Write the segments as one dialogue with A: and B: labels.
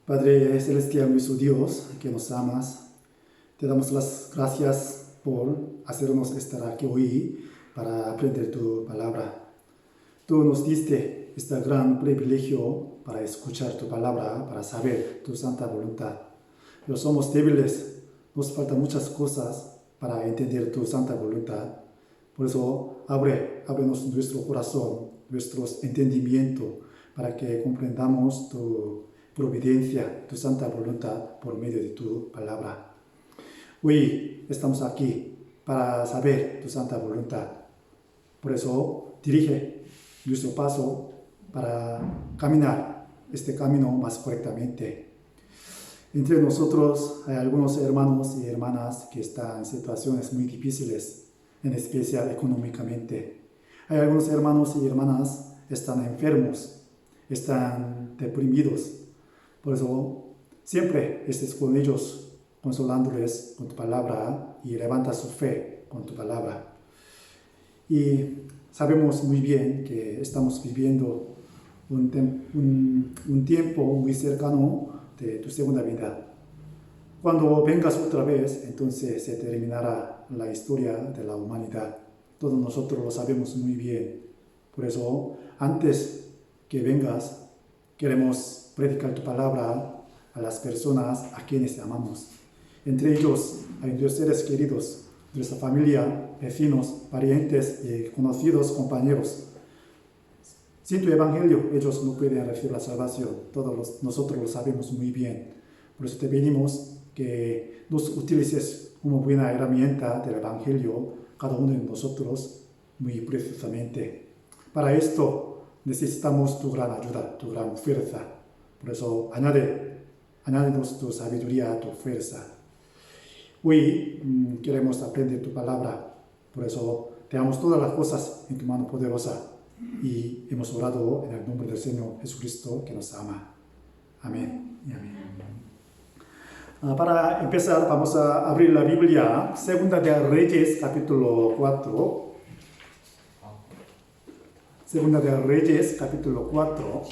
A: Padre Celestial, nuestro Dios, que nos amas, te damos las gracias por hacernos estar aquí hoy para aprender tu palabra. Tú nos diste este gran privilegio para escuchar tu palabra, para saber tu santa voluntad. Pero somos débiles, nos faltan muchas cosas para entender tu santa voluntad. Por eso, ábrenos nuestro corazón, nuestros entendimientos, para que comprendamos tu providencia, tu santa voluntad por medio de tu palabra. Hoy estamos aquí para saber tu santa voluntad. Por eso, dirige nuestro paso para caminar este camino más correctamente. Entre nosotros hay algunos hermanos y hermanas que están en situaciones muy difíciles, en especial económicamente. Hay algunos hermanos y hermanas que están enfermos, están deprimidos. Por eso, siempre estés con ellos, consolándoles con tu palabra y levanta su fe con tu palabra. Y sabemos muy bien que estamos viviendo un tiempo muy cercano de tu segunda vida. Cuando vengas otra vez, entonces se terminará la historia de la humanidad. Todos nosotros lo sabemos muy bien. Por eso, antes que vengas, queremos predicar tu palabra a las personas a quienes amamos. Entre ellos hay nuestros seres queridos, nuestra familia, vecinos, parientes y conocidos compañeros. Sin tu evangelio, ellos no pueden recibir la salvación. Nosotros lo sabemos muy bien. Por eso te pedimos que nos utilices como buena herramienta del evangelio, cada uno de nosotros, muy preciosamente. Para esto necesitamos tu gran ayuda, tu gran fuerza. Por eso añádenos tu sabiduría, tu fuerza. Hoy queremos aprender tu palabra. Por eso te damos todas las cosas en tu mano poderosa. Y hemos orado en el nombre del Señor Jesucristo, que nos ama. Amén y amén. Para empezar, vamos a abrir la Biblia, Segunda de Reyes, capítulo 4. Segunda de Reyes, capítulo 4.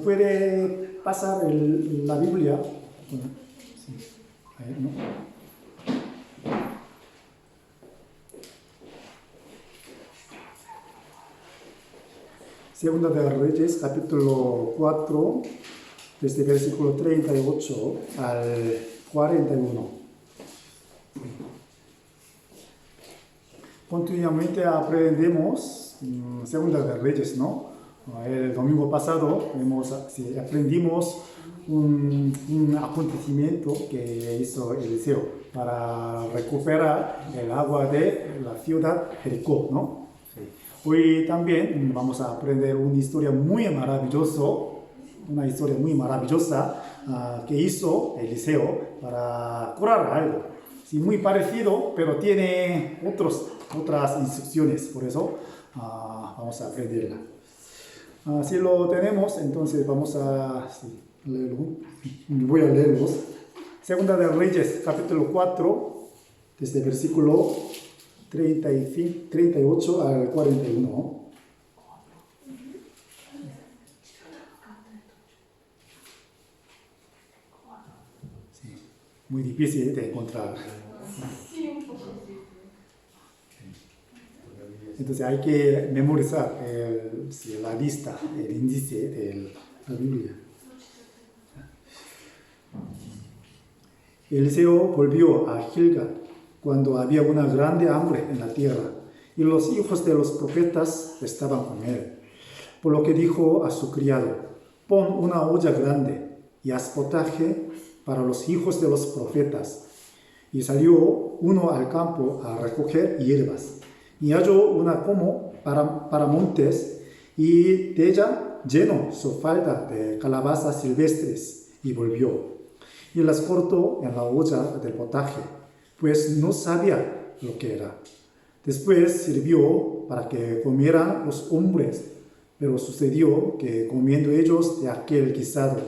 A: ¿Puede pasar la Biblia? Sí. ¿No? Segunda de Reyes, capítulo 4, desde el versículo 38 al 41. Continuamente aprendemos Segunda de Reyes, ¿no? El domingo pasado aprendimos un acontecimiento que hizo Eliseo para recuperar el agua de la ciudad Jericó, ¿no? Sí. Hoy también vamos a aprender una historia muy maravillosa que hizo Eliseo para curar algo. Sí, muy parecido, pero tiene otras instrucciones, por eso vamos a aprenderla. Si lo tenemos, entonces vamos a leerlo. Voy a leerlos. Segunda de Reyes, capítulo 4, desde el versículo 38 al 41. Sí, muy difícil de encontrar. Entonces hay que memorizar la lista, el índice de la Biblia. Eliseo volvió a Gilgal cuando había una grande hambre en la tierra y los hijos de los profetas estaban con él. Por lo que dijo a su criado: pon una olla grande y haz potaje para los hijos de los profetas. Y salió uno al campo a recoger hierbas. Y halló una como para montes, y de ella llenó su falda de calabazas silvestres, y volvió. Y las cortó en la olla del potaje, pues no sabía lo que era. Después sirvió para que comieran los hombres Pero sucedió que comiendo ellos de aquel guisado,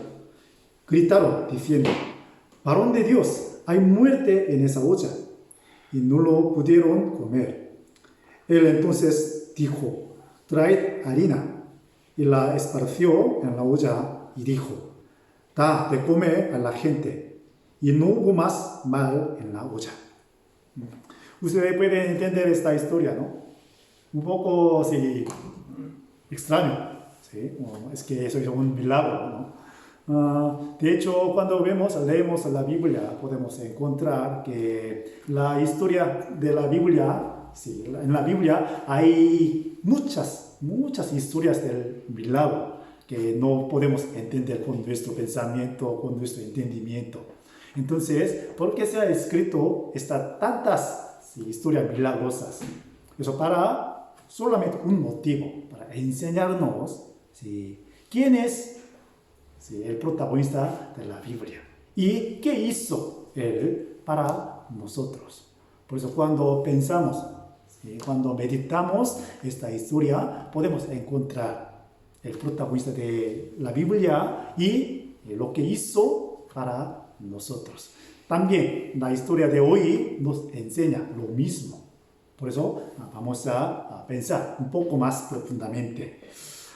A: gritaron diciendo: varón de Dios, hay muerte en esa olla. Y no lo pudieron comer. Él entonces dijo: traed harina. Y la esparció en la olla y dijo: da de comer a la gente. Y no hubo más mal en la olla. Ustedes pueden entender esta historia, ¿no? Un poco, sí, extraño, ¿sí? Es que eso es un milagro, ¿no? De hecho, cuando leemos la Biblia, podemos encontrar que la historia de la Biblia, sí, en la Biblia hay muchas historias del milagro que no podemos entender con nuestro pensamiento, con nuestro entendimiento. Entonces, ¿por qué se ha escrito tantas historias milagrosas? Eso para solamente un motivo, para enseñarnos quién es el protagonista de la Biblia y qué hizo él para nosotros. Por eso cuando pensamos, cuando meditamos esta historia, podemos encontrar el protagonista de la Biblia y lo que hizo para nosotros. También la historia de hoy nos enseña lo mismo. Por eso vamos a pensar un poco más profundamente.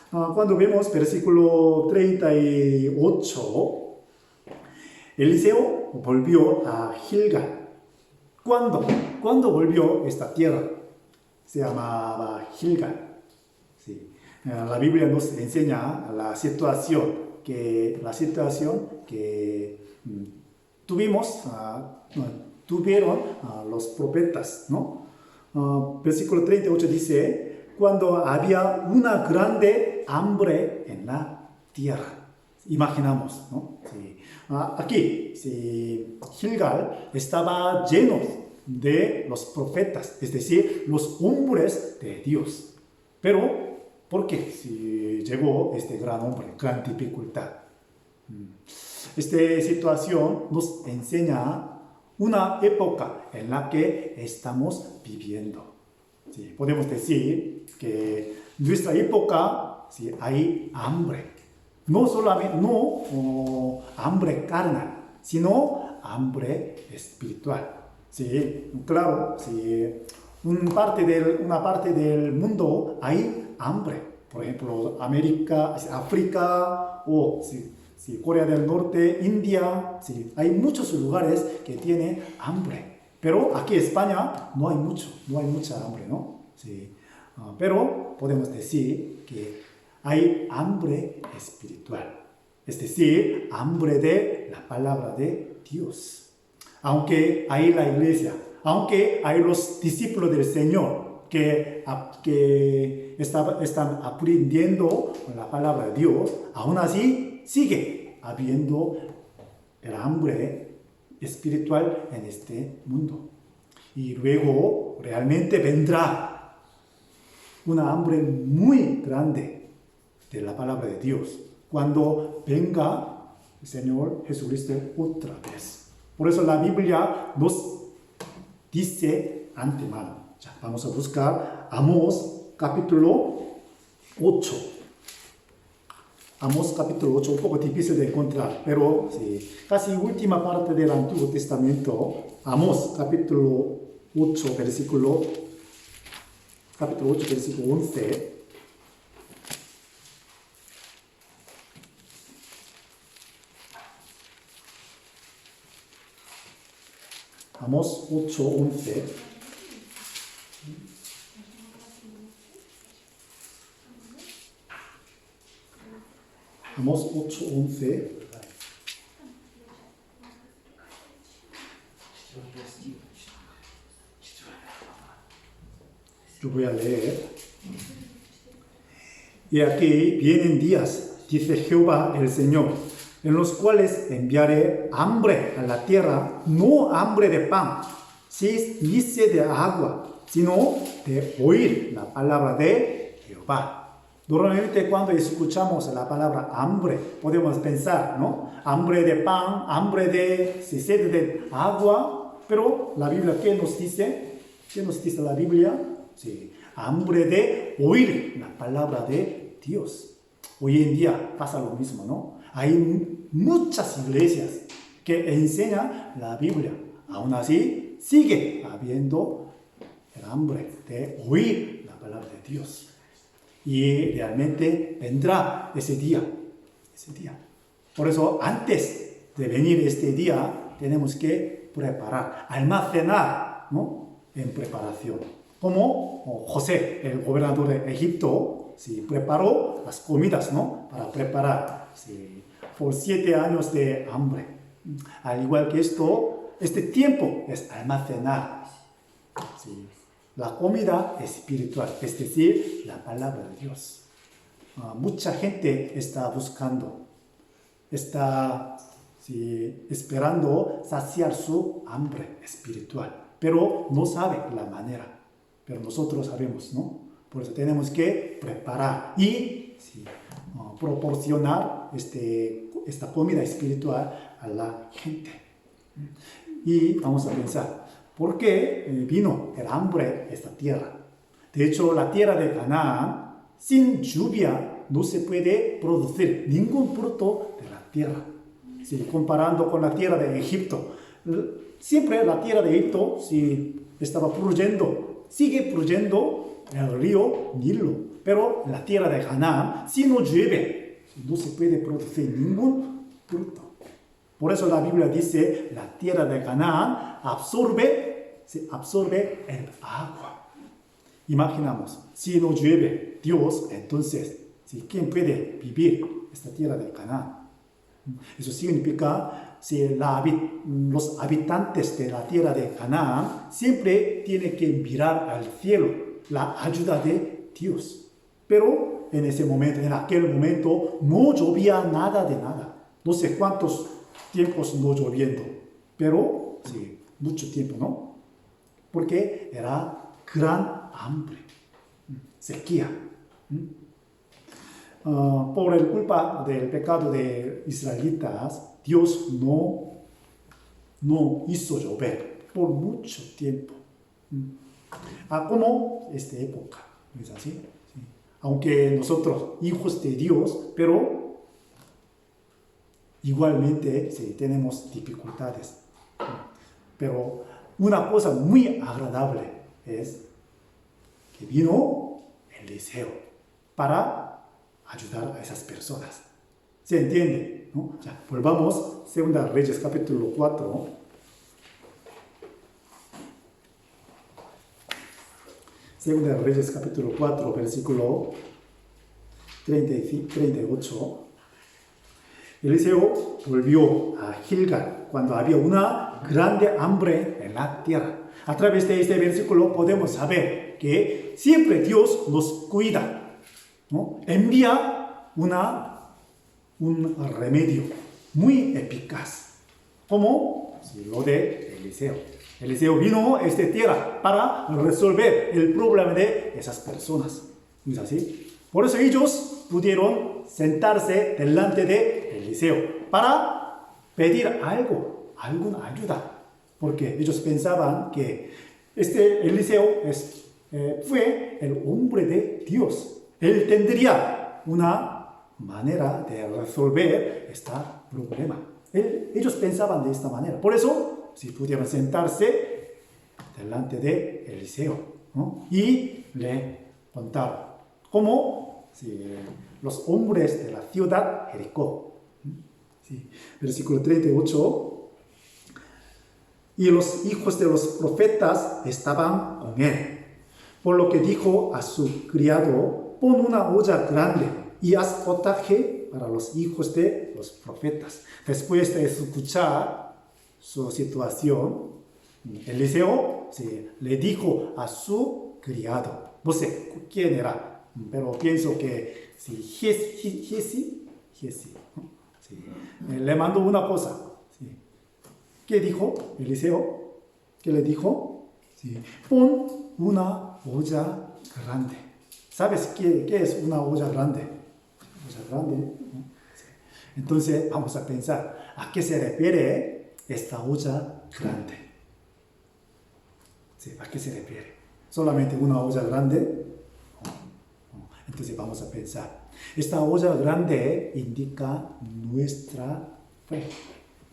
A: Cuando vemos versículo 38, Eliseo volvió a Gilgal. ¿Cuándo volvió esta tierra? Se llamaba Gilgal. Sí. La Biblia nos enseña la situación que tuvieron los profetas, ¿no? Versículo 38 dice: cuando había una grande hambre en la tierra. Imaginamos, ¿no? Sí. Aquí, Gilgal estaba lleno de los profetas, es decir, los hombres de Dios. Pero, ¿por qué llegó este gran hombre, gran dificultad? Esta situación nos enseña una época en la que estamos viviendo. Sí, podemos decir que en nuestra época hay hambre. No solamente hambre carnal, sino hambre espiritual. Sí, claro, una parte del mundo hay hambre. Por ejemplo, América, África o Corea del Norte, India. Hay muchos lugares que tienen hambre. Pero aquí en España no hay mucha hambre, ¿no? Pero podemos decir que hay hambre espiritual, es decir, hambre de la palabra de Dios. Aunque hay la iglesia, aunque hay los discípulos del Señor que están aprendiendo la palabra de Dios, aún así sigue habiendo el hambre espiritual en este mundo. Y luego realmente vendrá una hambre muy grande de la palabra de Dios cuando venga el Señor Jesucristo otra vez. Por eso la Biblia nos dice antemano. Vamos a buscar Amós capítulo 8. Amós capítulo 8, un poco difícil de encontrar, pero casi última parte del Antiguo Testamento. Amós capítulo 8, versículo 11. Amós 8, 11. Amós 8, 11. Yo voy a leer. Y aquí vienen días, dice Jehová el Señor, en los cuales enviaré hambre a la tierra, no hambre de pan, ni sed de agua, sino de oír la palabra de Jehová. Normalmente cuando escuchamos la palabra hambre, podemos pensar, ¿no? Hambre de pan, hambre de sed de agua, pero la Biblia, ¿qué nos dice? ¿Qué nos dice la Biblia? Hambre de oír la palabra de Dios. Hoy en día pasa lo mismo, ¿no? Hay muchas iglesias que enseñan la Biblia. Aún así, sigue habiendo el hambre de oír la palabra de Dios. Y realmente vendrá ese día. Por eso, antes de venir este día, tenemos que preparar, almacenar, ¿no? En preparación. Como José, el gobernador de Egipto, sí, preparó las comidas, ¿no? Para preparar, sí, por 7 años de hambre. Al igual que esto, este tiempo es almacenar, sí, la comida espiritual, es decir, la palabra de Dios. Mucha gente está buscando, está esperando saciar su hambre espiritual, pero no sabe la manera. Pero nosotros sabemos, ¿no? Por eso tenemos que preparar y proporcionar esta comida espiritual a la gente. Y vamos a pensar, ¿por qué vino el hambre a esta tierra? De hecho, la tierra de Canaán, sin lluvia, no se puede producir ningún fruto de la tierra. Sí, comparando con la tierra de Egipto, siempre la tierra de Egipto estaba fluyendo, sigue fluyendo el río Nilo, pero la tierra de Canaán, si no llueve, no se puede producir ningún fruto. Por eso la Biblia dice, la tierra de Canaán absorbe el agua. Imaginamos, si no llueve Dios, entonces, ¿quién puede vivir esta tierra de Canaán? Eso significa que los habitantes de la tierra de Canaán siempre tienen que mirar al cielo, la ayuda de Dios. Pero en aquel momento, no llovía nada de nada. No sé cuántos tiempos no lloviendo, pero sí, mucho tiempo, ¿no? Porque era gran hambre, sequía. Por el culpa del pecado de israelitas, Dios no hizo llover por mucho tiempo. Como esta época, ¿no es así? Sí. Aunque nosotros, hijos de Dios, pero igualmente tenemos dificultades. Pero una cosa muy agradable es que vino Eliseo para ayudar a esas personas. ¿Se entiende? ¿No? Ya, volvamos, 2 Reyes capítulo 4. Segunda Reyes capítulo 4, versículo 38. Eliseo volvió a Gilgal cuando había una grande hambre en la tierra. A través de este versículo podemos saber que siempre Dios nos cuida, ¿no? Envía un remedio muy eficaz, como lo de Eliseo. Eliseo vino a esta tierra para resolver el problema de esas personas. ¿No es así? Por eso ellos pudieron sentarse delante de Eliseo para pedir alguna ayuda. Porque ellos pensaban que Eliseo fue el hombre de Dios. Él tendría una manera de resolver este problema. Ellos pensaban de esta manera. Por eso, si pudieron sentarse delante de Eliseo, ¿no? Y le contaron cómo los hombres de la ciudad Jericó. Sí. Versículo 38. Y los hijos de los profetas estaban con él. Por lo que dijo a su criado, pon una olla grande y haz potaje para los hijos de los profetas. Después de escuchar su situación, Eliseo le dijo a su criado, no sé quién era, pero pienso que Giesi, ¿no? Le mandó una cosa. ¿Qué dijo Eliseo? ¿Qué le dijo? Pon una olla grande. ¿Sabes qué es una olla grande? Olla grande, ¿no? Entonces vamos a pensar, ¿a qué se refiere esta olla grande? ¿A qué se refiere? ¿Solamente una olla grande? No. Entonces vamos a pensar. Esta olla grande indica nuestra fe.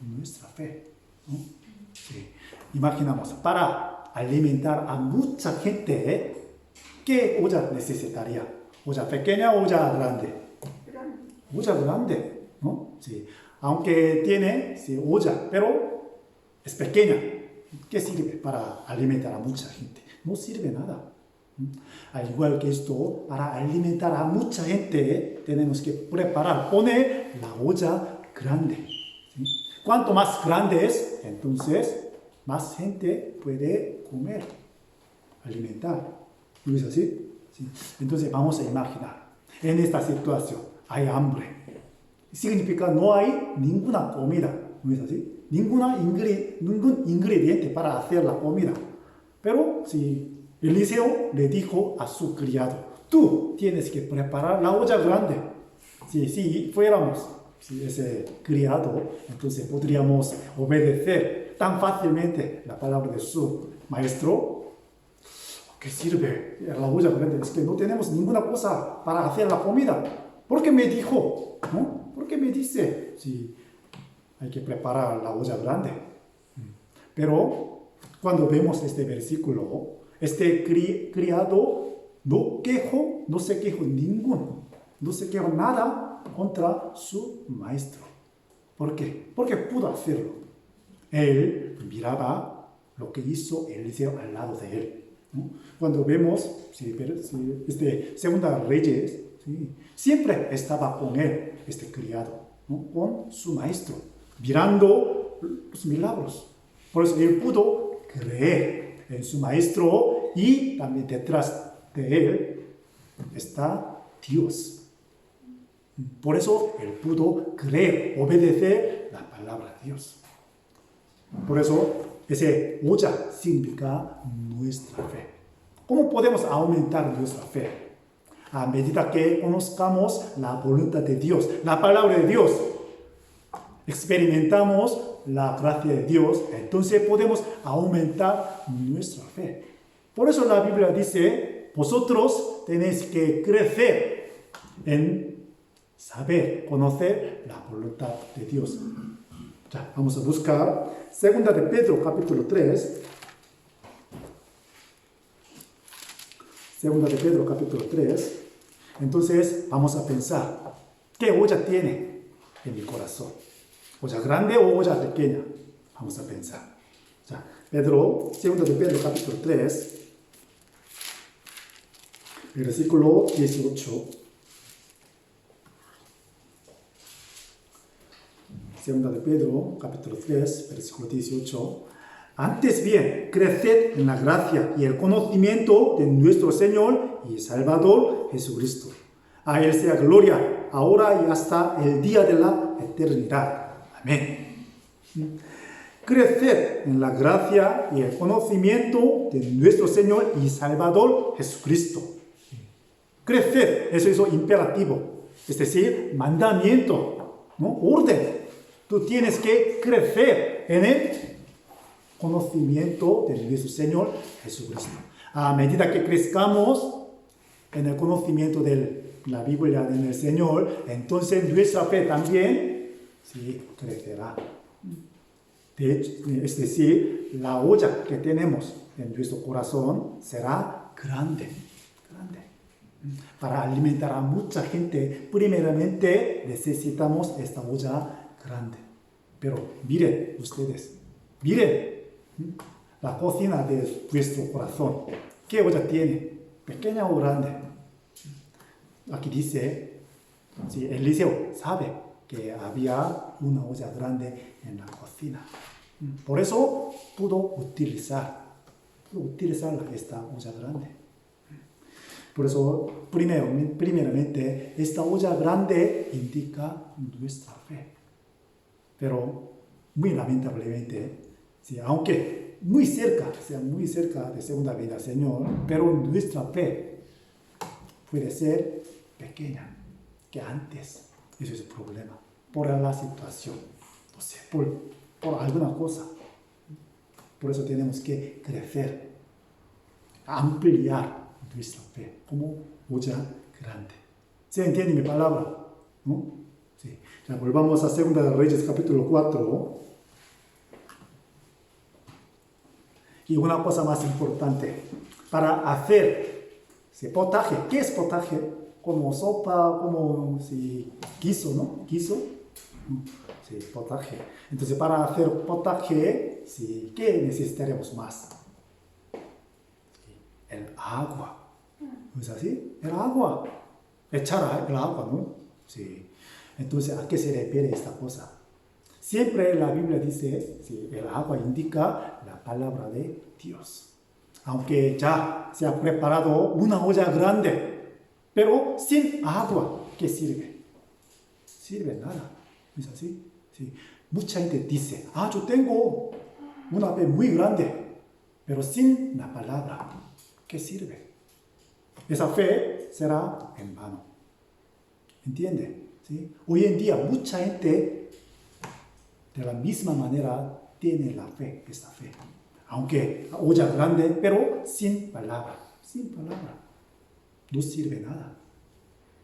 A: Nuestra fe. ¿No? Sí. Imaginamos, para alimentar a mucha gente, ¿qué olla necesitaría? ¿Olla pequeña o olla grande? Olla grande, ¿no? Sí. Aunque tiene olla, pero es pequeña. ¿Qué sirve para alimentar a mucha gente? No sirve nada. Al igual que esto, para alimentar a mucha gente, tenemos que poner la olla grande. ¿Sí? Cuanto más grande es, entonces, más gente puede comer, alimentar. ¿No es así? ¿Sí? Entonces, vamos a imaginar, en esta situación, hay hambre. Significa no hay ninguna comida. ¿No es así? Ningún ingrediente para hacer la comida. Pero si Eliseo le dijo a su criado, tú tienes que preparar la olla grande. Si fuéramos ese criado, entonces podríamos obedecer tan fácilmente la palabra de su maestro. ¿Qué sirve la olla grande? Es que no tenemos ninguna cosa para hacer la comida. ¿Por qué me dijo? ¿No? ¿Por qué me dice? Sí, hay que preparar la olla grande. Pero cuando vemos este versículo, este criado no se quejó no se quejó nada contra su maestro. ¿Por qué? Porque pudo hacerlo. Él miraba lo que hizo Eliseo al lado de él. ¿No? Cuando vemos Segunda Reyes, siempre estaba con él, este criado, ¿no? Con su maestro, mirando los milagros. Por eso él pudo creer en su maestro y también detrás de él está Dios. Por eso él pudo creer, obedecer la palabra de Dios. Por eso ese olla significa nuestra fe. ¿Cómo podemos aumentar nuestra fe? A medida que conozcamos la voluntad de Dios, la palabra de Dios, experimentamos la gracia de Dios, entonces podemos aumentar nuestra fe. Por eso la Biblia dice, vosotros tenéis que crecer en saber, conocer la voluntad de Dios. Ya, vamos a buscar Segunda de Pedro, capítulo 3. Segunda de Pedro, capítulo 3. Entonces, vamos a pensar, ¿qué olla tiene en mi corazón? ¿Olla grande o olla pequeña? Vamos a pensar. Ya, Segunda de Pedro, capítulo 3, versículo 18. Segunda de Pedro, capítulo 3, versículo 18. Antes bien, creced en la gracia y el conocimiento de nuestro Señor y Salvador Jesucristo. A Él sea gloria, ahora y hasta el día de la eternidad. Amén. Creced en la gracia y el conocimiento de nuestro Señor y Salvador Jesucristo. Crecer, eso es imperativo, es decir, mandamiento, ¿no? Orden. Tú tienes que crecer en el conocimiento de nuestro Señor Jesucristo. A medida que crezcamos en el conocimiento de la Biblia del Señor, entonces nuestra fe también crecerá. De hecho, es decir, la olla que tenemos en nuestro corazón será grande. Para alimentar a mucha gente, primeramente necesitamos esta olla grande. Pero miren ustedes, la cocina de vuestro corazón. ¿Qué olla tiene? ¿Pequeña o grande? Aquí dice, Eliseo sabe que había una olla grande en la cocina. Por eso pudo utilizar esta olla grande. Por eso, primeramente, esta olla grande indica nuestra fe. Pero, muy lamentablemente, aunque sea muy cerca de segunda venida del Señor, pero nuestra fe puede ser pequeña que antes. Eso es el problema. Por la situación, o sea, por alguna cosa. Por eso tenemos que crecer, ampliar nuestra fe como olla grande. ¿Se entiende mi palabra? ¿No? Sí. Ya, volvamos a 2 de Reyes capítulo 4. Y una cosa más importante, para hacer potaje, ¿qué es potaje? Como sopa, como guiso, ¿no? Guiso. Sí, potaje. Entonces, para hacer potaje, ¿qué necesitaremos más? El agua. ¿No es así? El agua. Echar el agua, ¿no? Sí. Entonces, ¿a qué se refiere esta cosa? Siempre la Biblia dice, el agua indica la palabra de Dios. Aunque ya se ha preparado una olla grande, pero sin agua, ¿qué sirve? Sirve nada. ¿No es así? Sí. Mucha gente dice, yo tengo una fe muy grande, pero sin la palabra, ¿qué sirve? Esa fe será en vano. ¿Entiende? ¿Sí? Hoy en día mucha gente de la misma manera tiene la fe, esta fe. Aunque olla grande, pero sin palabra. Sin palabra. No sirve nada.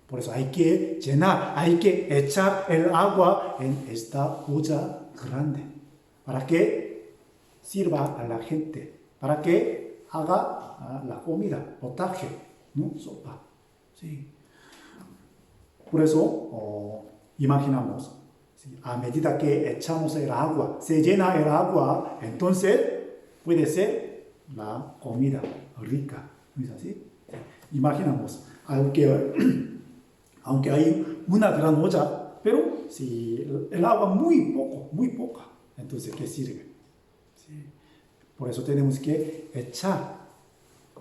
A: Por eso hay que llenar, hay que echar el agua en esta olla grande. Para que sirva a la gente. Para que haga la comida, potaje, ¿no? Sopa. Sí. Por eso, imaginamos, a medida que echamos el agua, se llena el agua, entonces puede ser la comida rica. ¿No es así? Imaginamos, aunque hay una gran olla, pero si el agua muy poca, entonces ¿qué sirve? ¿Sí? Por eso tenemos que echar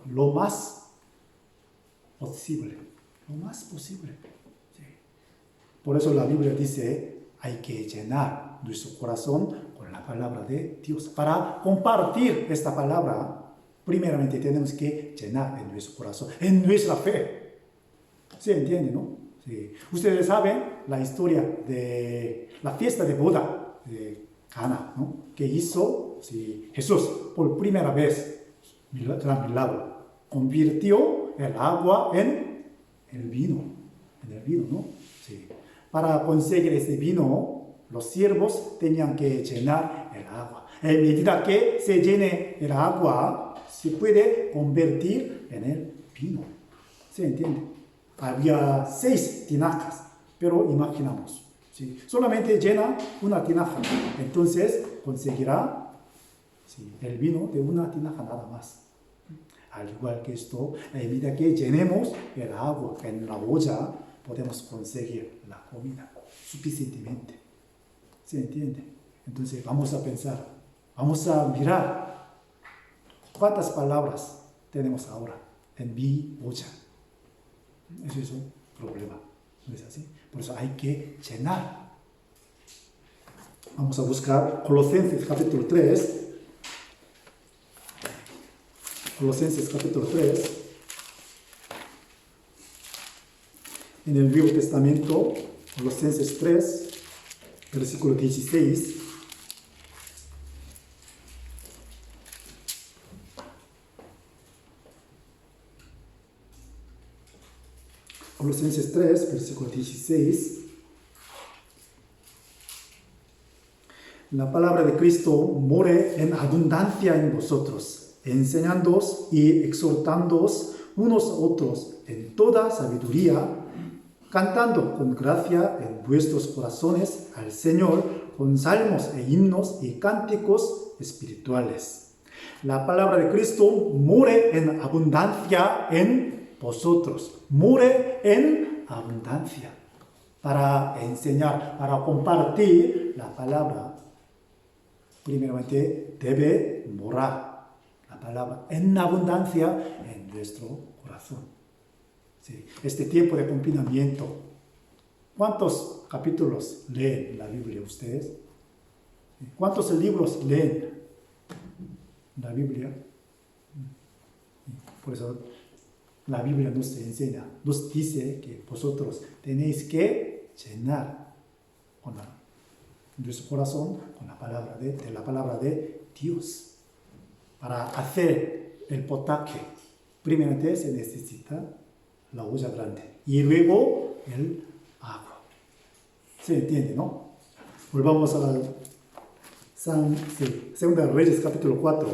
A: lo más posible. ¿Sí? Por eso la Biblia dice, hay que llenar nuestro corazón con la palabra de Dios. Para compartir esta palabra, primeramente tenemos que llenar en nuestro corazón, en nuestra fe. ¿Se entiende, no? Sí. Ustedes saben la historia de la fiesta de boda de Cana, ¿no? Que hizo Jesús por primera vez, gran milagro. Convirtió el agua en el vino, ¿no? Sí. Para conseguir ese vino, los siervos tenían que llenar el agua. En medida que se llene el agua, se puede convertir en el vino. ¿Se entiende? Había 6 tinajas, pero imaginamos, ¿sí? Solamente llena una tinaja, entonces conseguirá el vino de una tinaja nada más. Al igual que esto, a medida que llenemos el agua en la olla, podemos conseguir la comida suficientemente. ¿Se entiende? Entonces vamos a pensar, vamos a mirar cuántas palabras tenemos ahora en mi olla. Eso es un problema, ¿no es así? Por eso hay que llenar. Vamos a buscar Colosenses capítulo 3. Colosenses capítulo 3. En el Nuevo Testamento, Colosenses 3, versículo 16. Colosenses 3, versículo 16. La palabra de Cristo more en abundancia en vosotros, enseñándoos y exhortándoos unos a otros en toda sabiduría, cantando con gracia en vuestros corazones al Señor con salmos e himnos y cánticos espirituales. La palabra de Cristo more en abundancia en vosotros. More en abundancia. Para enseñar, para compartir la palabra, primeramente debe morar la palabra en abundancia en nuestro corazón. Sí. Este tiempo de confinamiento, ¿cuántos capítulos leen la Biblia ustedes? ¿Cuántos libros leen la Biblia? Por eso la Biblia nos enseña, nos dice que vosotros tenéis que llenar con nuestro corazón con la palabra de la palabra de Dios. Para hacer el potaje, primeramente se necesita la olla grande y luego el agua. ¿Se entiende, no? Volvamos a la Segunda de Reyes, capítulo 4.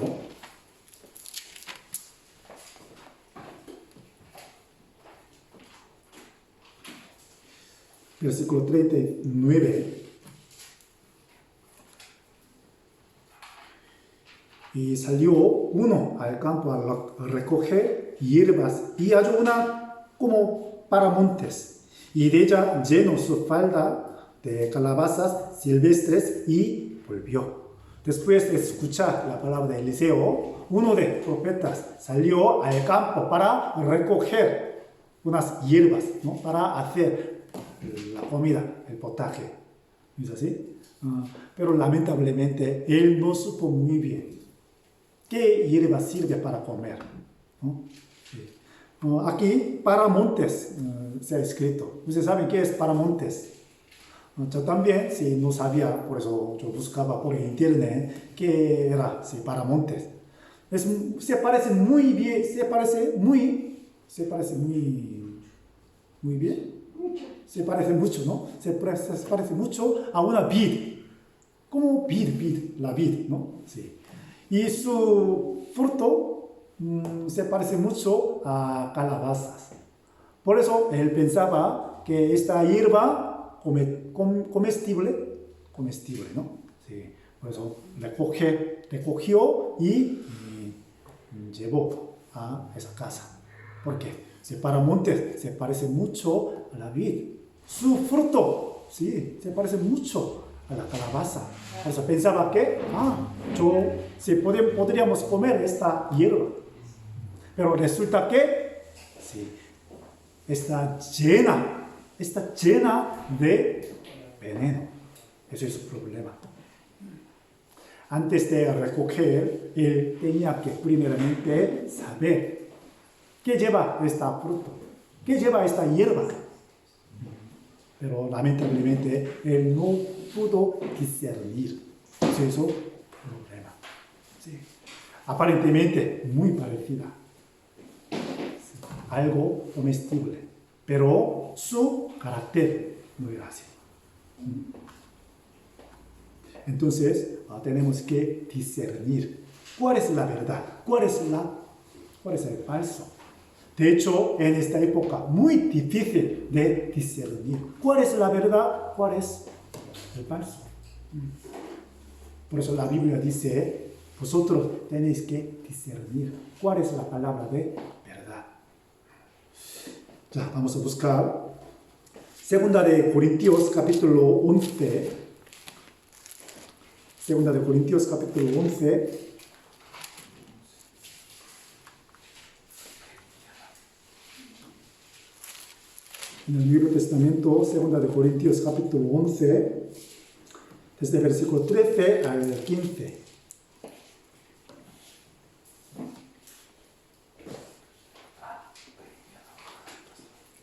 A: Versículo 39. Y salió uno al campo a recoger hierbas y halló una como para montes, y de ella llenó su falda de calabazas silvestres y volvió. Después de escuchar la palabra de Eliseo, uno de los profetas salió al campo para recoger unas hierbas, ¿no? Para hacer la comida, el potaje. ¿No es así? Pero lamentablemente él no supo muy bien qué hierba sirve para comer, ¿no? Sí. Aquí, paramontes, se ha escrito. ¿Ustedes saben qué es paramontes? Yo también, sí, no sabía, por eso yo buscaba por internet qué era, sí, paramontes. Se parece muy bien, se parece muy bien. Se parece mucho, ¿no? Se parece mucho a una vid. Como la vid, ¿no? Sí. Y su fruto se parece mucho a calabazas. Por eso él pensaba que esta hierba comestible, ¿no? Sí. Por eso recogió y llevó a esa casa. ¿Por qué? Paramontes se parece mucho a la vid. Su fruto, sí, se parece mucho a la calabaza. Por eso pensaba que, podríamos comer esta hierba. Pero resulta que, sí, está llena de veneno. Ese es el problema. Antes de recoger, él tenía que primeramente saber qué lleva esta fruta, qué lleva esta hierba. Pero lamentablemente él no pudo discernir. Ese es el problema. Sí. Aparentemente muy parecida. Sí. Algo comestible. Pero su carácter no era así. Entonces tenemos que discernir cuál es la verdad, cuál es el falso. De hecho, en esta época, muy difícil de discernir cuál es la verdad, cuál es el falso. Por eso la Biblia dice, vosotros tenéis que discernir cuál es la palabra de verdad. Ya, vamos a buscar Segunda de Corintios, capítulo 11. Segunda de Corintios, capítulo 11. En el Nuevo Testamento, Segunda de Corintios, capítulo 11, desde el versículo 13 al 15.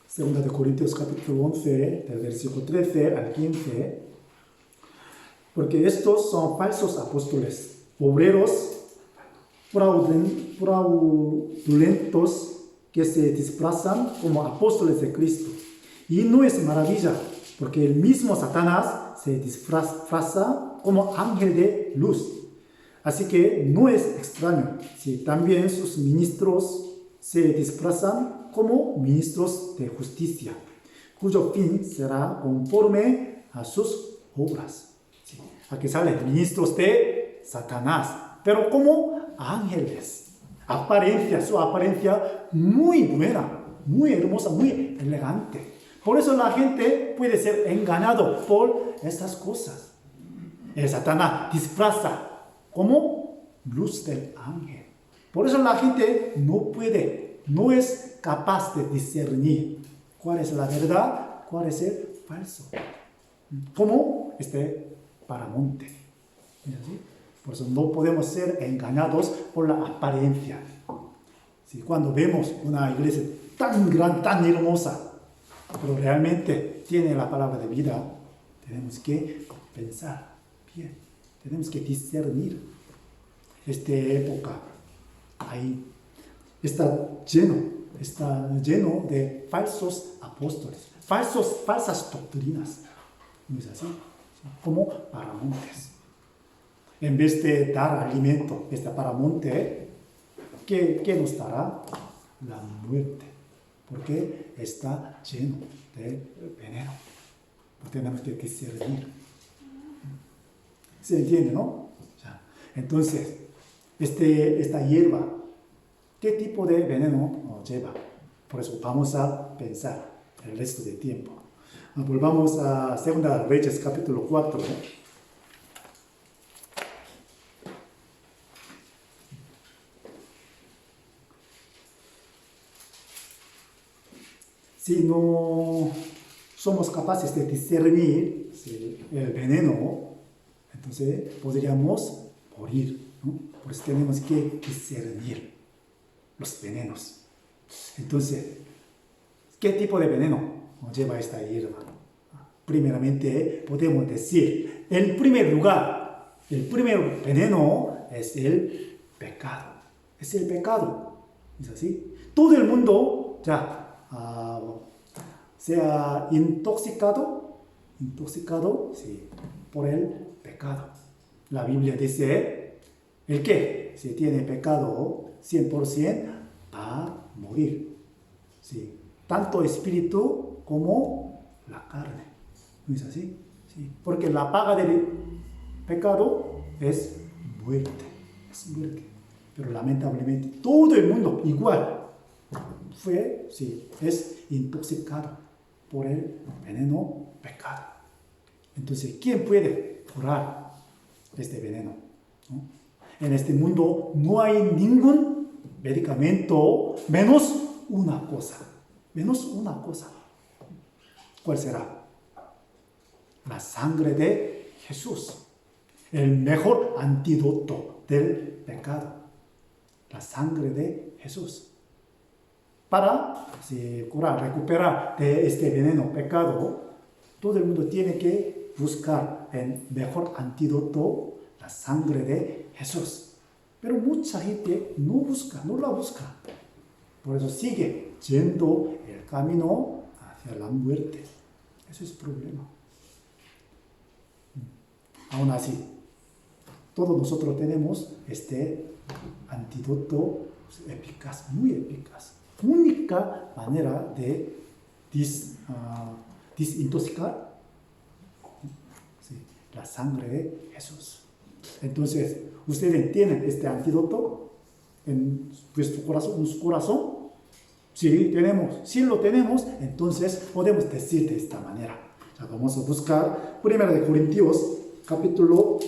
A: Segunda de Corintios, capítulo 11, del versículo 13 al 15. Porque estos son falsos apóstoles, obreros fraudulentos que se disfrazan como apóstoles de Cristo. Y no es maravilla, porque el mismo Satanás se disfraza como ángel de luz. Así que no es extraño si también sus ministros se disfrazan como ministros de justicia, cuyo fin será conforme a sus obras. Sí. Aquí salen ministros de Satanás, pero como ángeles. Su apariencia muy buena, muy hermosa, muy elegante. Por eso la gente puede ser engañado por estas cosas. El Satanás disfraza como luz del ángel. Por eso la gente no es capaz de discernir cuál es la verdad, cuál es el falso. Como paramonte. ¿Sí? Por eso no podemos ser engañados por la apariencia. ¿Sí? Cuando vemos una iglesia tan grande, tan hermosa, pero realmente tiene la palabra de vida, tenemos que pensar bien, tenemos que discernir. Esta época ahí está lleno está lleno de falsos apóstoles, falsas doctrinas. ¿No es así? Como paramontes. En vez de dar alimento, este paramonte, ¿qué nos dará? La muerte. Porque está lleno de veneno. Tenemos que discernir. ¿Se entiende, no? Entonces, esta hierba, ¿qué tipo de veneno nos lleva? Por eso vamos a pensar el resto del tiempo. Volvamos a 2 Reyes, capítulo 4. Si no somos capaces de discernir el veneno, entonces podríamos morir, ¿no? Por eso tenemos que discernir los venenos. Entonces, ¿qué tipo de veneno nos lleva esta hierba? Primeramente, podemos decir, el primer veneno es el pecado. Es el pecado. ¿Es así? Todo el mundo sea intoxicado sí, por el pecado. La Biblia dice, el que si tiene pecado 100% va a morir. Sí, tanto espíritu como la carne. ¿No es así? Sí, porque la paga del pecado es muerte. Es muerte. Pero lamentablemente todo el mundo igual es intoxicado por el veneno pecado. Entonces, ¿quién puede curar este veneno? ¿No? En este mundo no hay ningún medicamento menos una cosa. ¿Cuál será? La sangre de Jesús. El mejor antídoto del pecado. La sangre de Jesús. Para recuperar de este veneno pecado, todo el mundo tiene que buscar el mejor antídoto, la sangre de Jesús. Pero mucha gente no la busca. Por eso sigue yendo el camino hacia la muerte. Ese es el problema. Aún así, todos nosotros tenemos este antídoto eficaz, muy eficaz. Única manera de desintoxicar la sangre de Jesús. Entonces, ¿ustedes tienen este antídoto en vuestro corazón, en su corazón? Sí, tenemos. Si lo tenemos, entonces podemos decir de esta manera. Vamos a buscar 1 Corintios, capítulo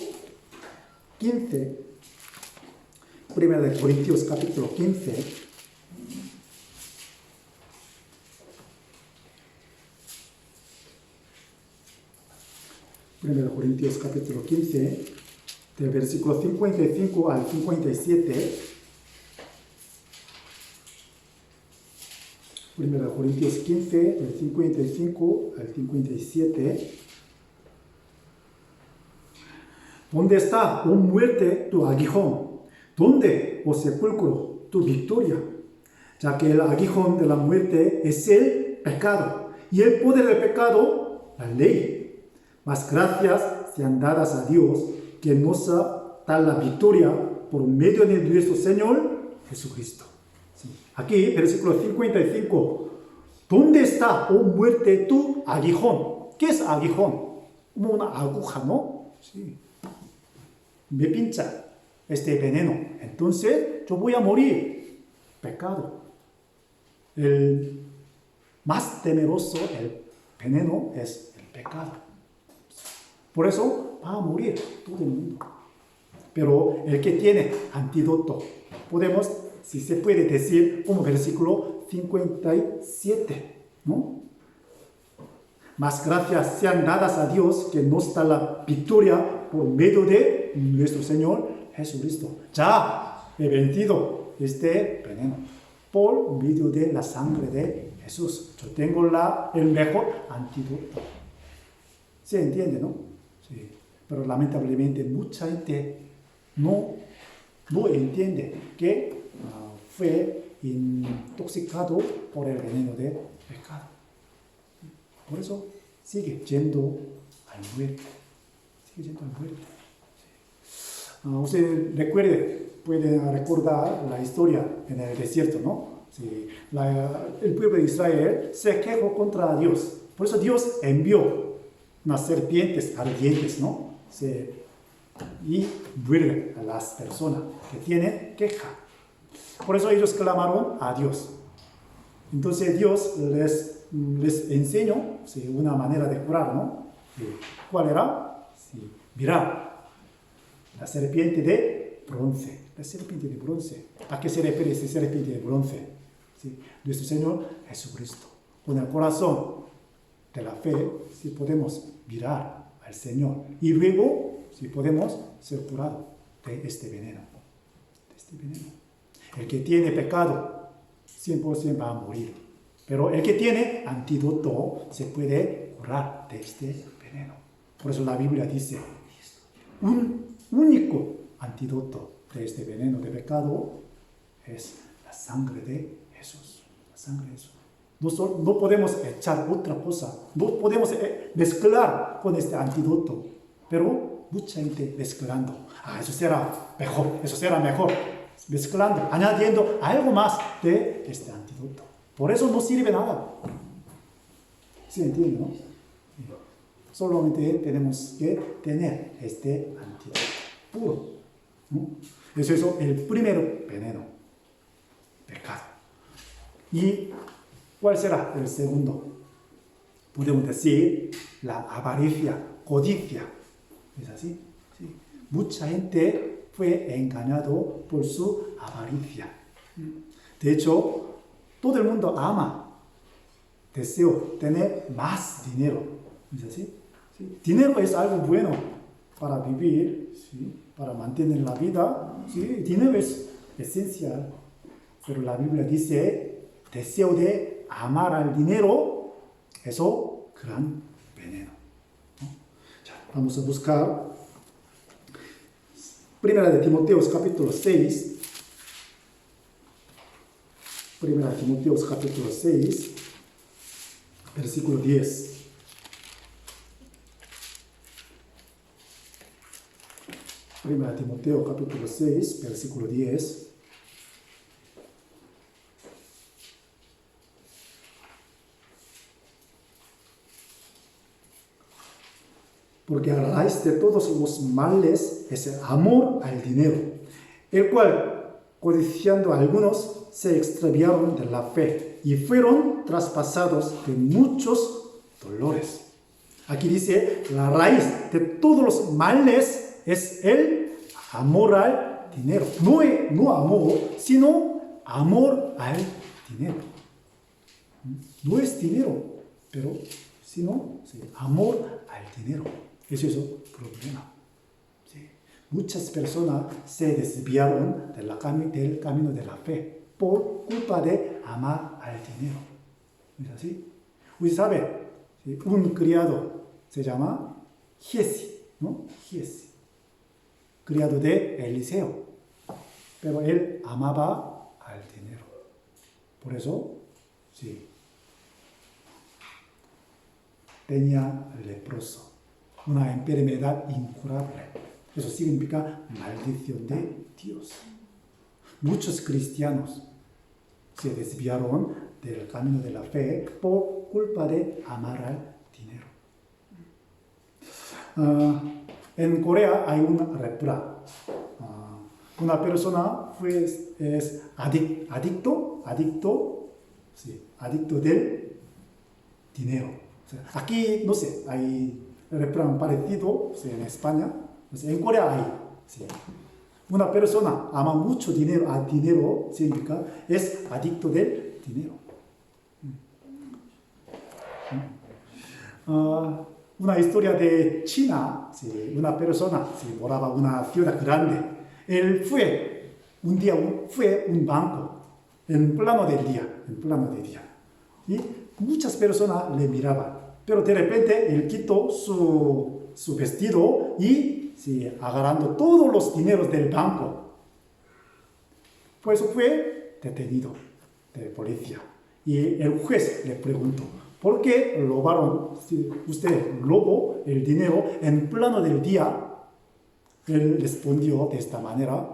A: 15. 1 Corintios, capítulo 15. 1 Corintios capítulo 15, del versículo 55 al 57. 1 Corintios 15, del 55 al 57. ¿Dónde está, oh muerte, tu aguijón? ¿Dónde, oh sepulcro, tu victoria? Ya que el aguijón de la muerte es el pecado, y el poder del pecado, la ley. Mas gracias sean dadas a Dios, que nos da la victoria por medio de nuestro Señor Jesucristo. Sí. Aquí, versículo 55. ¿Dónde está, oh muerte, tu aguijón? ¿Qué es aguijón? Como una aguja, ¿no? Sí. Me pincha este veneno. Entonces, yo voy a morir. Pecado. El más temeroso, el veneno, es el pecado. Por eso va a morir todo el mundo. Pero el que tiene antídoto, podemos, si se puede decir, como versículo 57, ¿no? Mas gracias sean dadas a Dios, que nos da la victoria por medio de nuestro Señor Jesucristo. Ya he vencido este veneno por medio de la sangre de Jesús. Yo tengo el mejor antídoto. ¿Se entiende, no? Sí, pero lamentablemente mucha gente no entiende que fue intoxicado por el veneno de pecado. Por eso sigue yendo al muerte. Sigue yendo al muerte. Usted recuerde, puede recordar la historia en el desierto, ¿no? Sí, el pueblo de Israel se quejó contra Dios. Por eso Dios envió unas serpientes ardientes, ¿no? Y vuelve a las personas que tienen queja. Por eso ellos clamaron a Dios. Entonces Dios les enseñó una manera de curar, ¿no? ¿Cuál era? Mira, la serpiente de bronce. La serpiente de bronce. ¿A qué se refiere esta serpiente de bronce? ¿Sí? Nuestro Señor Jesucristo. Con el corazón de la fe, si podemos mirar al Señor. Y luego, si podemos ser curados de este veneno. De este veneno. El que tiene pecado, 100% va a morir. Pero el que tiene antídoto, se puede curar de este veneno. Por eso la Biblia dice, un único antídoto de este veneno de pecado es la sangre de Jesús. La sangre de Jesús. No podemos echar otra cosa. No podemos mezclar con este antídoto. Pero mucha gente mezclando. Eso será mejor. Eso será mejor. Mezclando, añadiendo algo más de este antídoto. Por eso no sirve nada. ¿Sí entienden, no? Solamente tenemos que tener este antídoto puro, ¿no? Eso es el primer veneno, pecado. ¿Y cuál será el segundo? Podemos decir la avaricia, codicia. ¿Es así? Sí. Mucha gente fue engañado por su avaricia. De hecho, todo el mundo deseo tener más dinero. ¿Es así? ¿Sí? Dinero es algo bueno para vivir, ¿sí? Para mantener la vida. ¿Sí? Dinero es esencial. Pero la Biblia dice, deseo de amar al dinero, eso gran veneno. ¿No? Vamos a buscar Primera de Timoteos capítulo 6. Primera de Timoteos capítulo 6, versículo 10. Primera de Timoteo capítulo 6, versículo 10. Porque a raíz de todos los males es el amor al dinero, el cual, codiciando a algunos, se extraviaron de la fe y fueron traspasados de muchos dolores. Aquí dice, la raíz de todos los males es el amor al dinero. No amor, sino amor al dinero. No es dinero, pero sino amor al dinero. Ese es el problema. Sí. Muchas personas se desviaron del camino de la fe por culpa de amar al dinero. ¿Es así? Usted sabe, ¿sí? Un criado se llama Giesi, ¿no? Giesi. Criado de Eliseo. Pero él amaba al dinero. Por eso, sí, tenía leproso. Una enfermedad incurable. Eso significa maldición de Dios. Muchos cristianos se desviaron del camino de la fe por culpa de amar al dinero. En Corea hay una lepra. Una persona es adicto del dinero. O sea, aquí, no sé, hay refrán parecido, sí, en España, en Corea hay. Sí. Una persona ama mucho dinero, significa es adicto del dinero. Una historia de China, sí, una persona moraba en una ciudad grande. Él un día fue un banco en plano de día. Y muchas personas le miraban. Pero de repente él quitó su vestido y agarrando todos los dineros del banco. Por eso fue detenido. de policía. Y el juez le preguntó, ¿por qué robaron, si usted robó el dinero en plano del día? Él respondió de esta manera,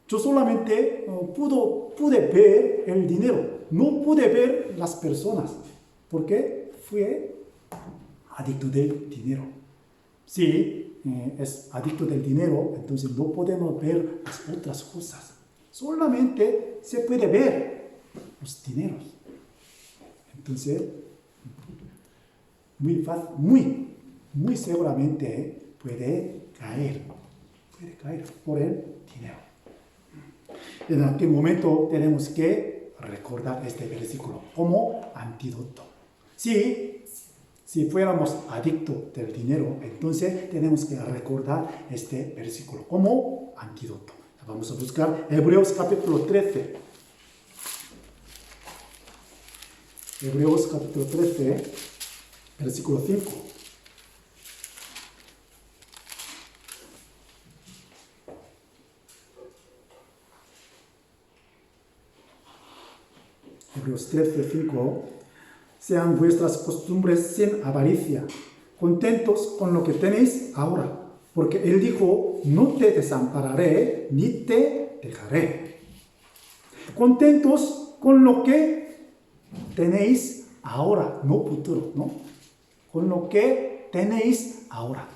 A: yo solamente pude ver el dinero, no pude ver las personas, porque fui adicto del dinero. Si es adicto del dinero, entonces no podemos ver las otras cosas. Solamente se puede ver los dineros. Entonces, muy seguramente puede caer por el dinero. En aquel momento tenemos que recordar este versículo como antídoto. Si fuéramos adictos del dinero, entonces tenemos que recordar este versículo como antídoto. Vamos a buscar Hebreos capítulo 13. Hebreos capítulo 13, versículo 5. Hebreos 13, 5. Sean vuestras costumbres sin avaricia, contentos con lo que tenéis ahora, porque Él dijo, no te desampararé ni te dejaré. Contentos con lo que tenéis ahora, no futuro, ¿no? Con lo que tenéis ahora.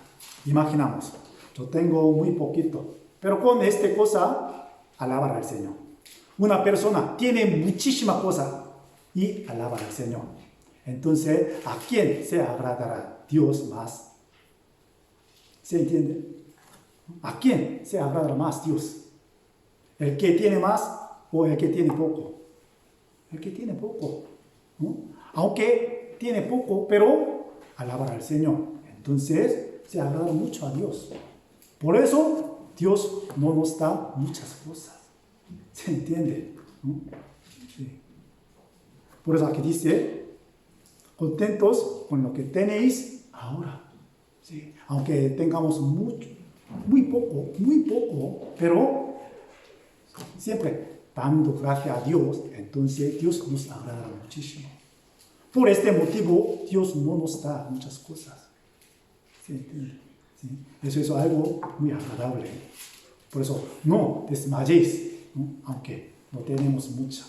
A: Imaginamos, yo tengo muy poquito, pero con esta cosa, alabar al Señor. Una persona tiene muchísima cosa y alabar al Señor. Entonces, ¿a quién se agradará Dios más? ¿Se entiende? ¿A quién se agradará más Dios? ¿El que tiene más o el que tiene poco? El que tiene poco, ¿no? Aunque tiene poco, pero alabar al Señor. Entonces, se agrada mucho a Dios. Por eso, Dios no nos da muchas cosas. ¿Se entiende? ¿No? Sí. Por eso aquí dice, contentos con lo que tenéis ahora. ¿Sí? Aunque tengamos mucho, muy poco, pero siempre dando gracias a Dios, entonces Dios nos agrada muchísimo. Por este motivo, Dios no nos da muchas cosas. ¿Sí? ¿Sí? Eso es algo muy agradable. Por eso, no desmayéis, ¿no? Aunque no tenemos mucha.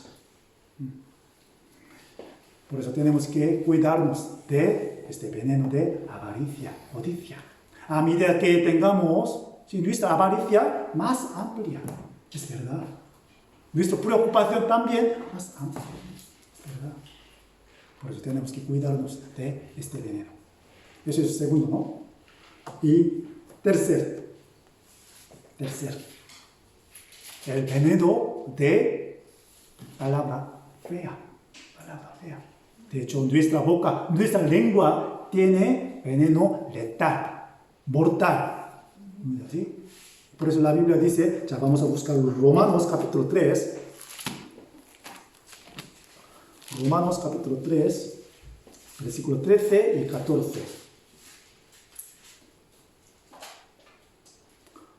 A: Por eso tenemos que cuidarnos de este veneno de avaricia, codicia. A medida que tengamos nuestra avaricia más amplia, es verdad. Nuestra preocupación también más amplia, es verdad. Por eso tenemos que cuidarnos de este veneno. Eso es el segundo, ¿no? Y tercer, el veneno de palabra fea. De hecho, nuestra boca, nuestra lengua tiene veneno letal, mortal. ¿Sí? Por eso la Biblia dice, ya vamos a buscar Romanos capítulo 3. Romanos capítulo 3, versículo 13 y 14.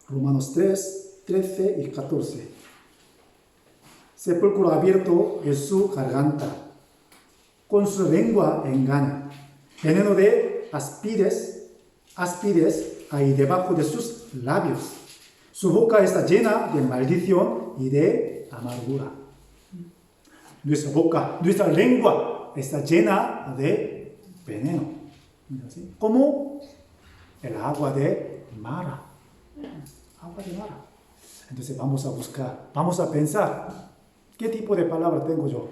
A: Romanos 3, 13 y 14. Sepulcro abierto es su garganta. Con su lengua engaña. Veneno de aspides hay debajo de sus labios. Su boca está llena de maldición y de amargura. Nuestra boca, nuestra lengua está llena de veneno. ¿Sí? Como el agua de Mara. Agua de Mara. Entonces vamos a buscar, vamos a pensar, ¿qué tipo de palabra tengo yo?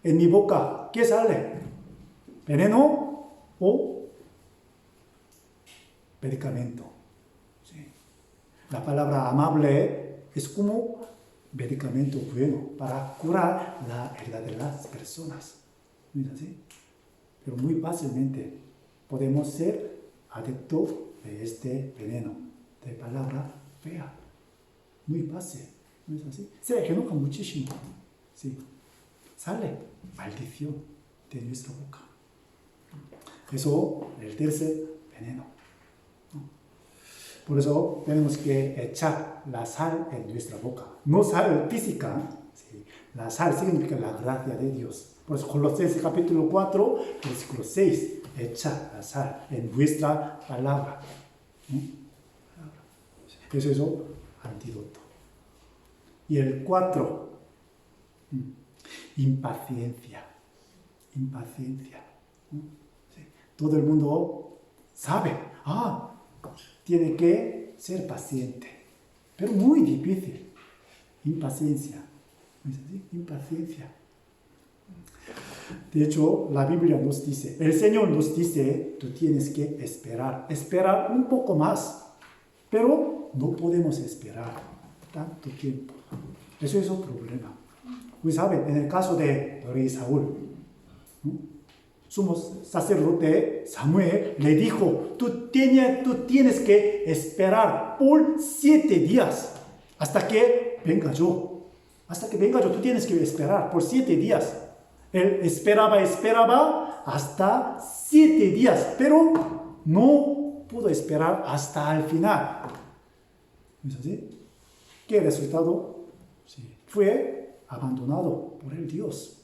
A: En mi boca, ¿qué sale? ¿Veneno o medicamento? ¿Sí? La palabra amable es como medicamento bueno para curar la herida de las personas. ¿Sí? Pero muy fácilmente podemos ser adictos de este veneno, de palabra fea. Muy fácil, ¿no es así? Se enoja muchísimo. Sí. Sale maldición de nuestra boca. Eso es el tercer veneno. Por eso tenemos que echar la sal en nuestra boca. No sal física, ¿sí? La sal significa la gracia de Dios. Por eso Colosenses capítulo 4, versículo 6, echa la sal en vuestra palabra. Eso es el antídoto. Y el 4, impaciencia. Impaciencia. Sí. Todo el mundo sabe, tiene que ser paciente, pero muy difícil. Impaciencia. ¿Sí? Impaciencia. De hecho, la Biblia nos dice, el Señor nos dice, tú tienes que esperar un poco más, pero no podemos esperar tanto tiempo. Eso es un problema. Ustedes saben, en el caso de rey Saúl, sumo sacerdote Samuel le dijo, tú tienes que esperar por 7 días hasta que venga yo. Hasta que venga yo, tú tienes que esperar por 7 días. Él esperaba hasta 7 días, pero no pudo esperar hasta el final. ¿No es así? ¿Qué resultado? Sí. Fue abandonado por el Dios.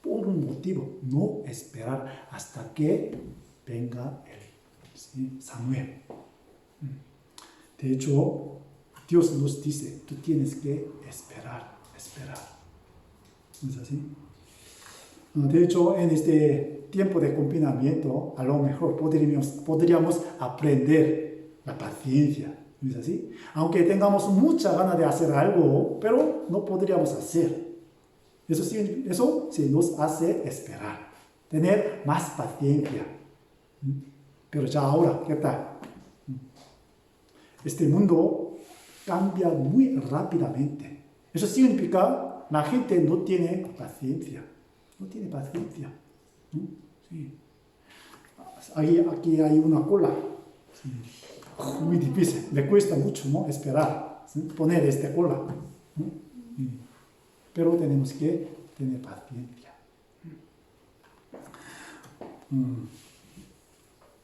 A: Por un motivo, no esperar hasta que venga Samuel. De hecho, Dios nos dice, tú tienes que esperar. ¿No es así? De hecho, en este tiempo de confinamiento, a lo mejor podríamos aprender la paciencia. ¿No es así? Aunque tengamos mucha ganas de hacer algo, pero no podríamos hacer. Eso sí nos hace esperar, tener más paciencia. Pero ya ahora, ¿qué tal? Este mundo cambia muy rápidamente. Eso significa la gente no tiene paciencia. No tiene paciencia. Sí. Aquí hay una cola. Sí. Muy difícil. Le cuesta mucho, ¿no? Esperar. ¿Sí? Poner esta cola. Sí. Pero tenemos que tener paciencia.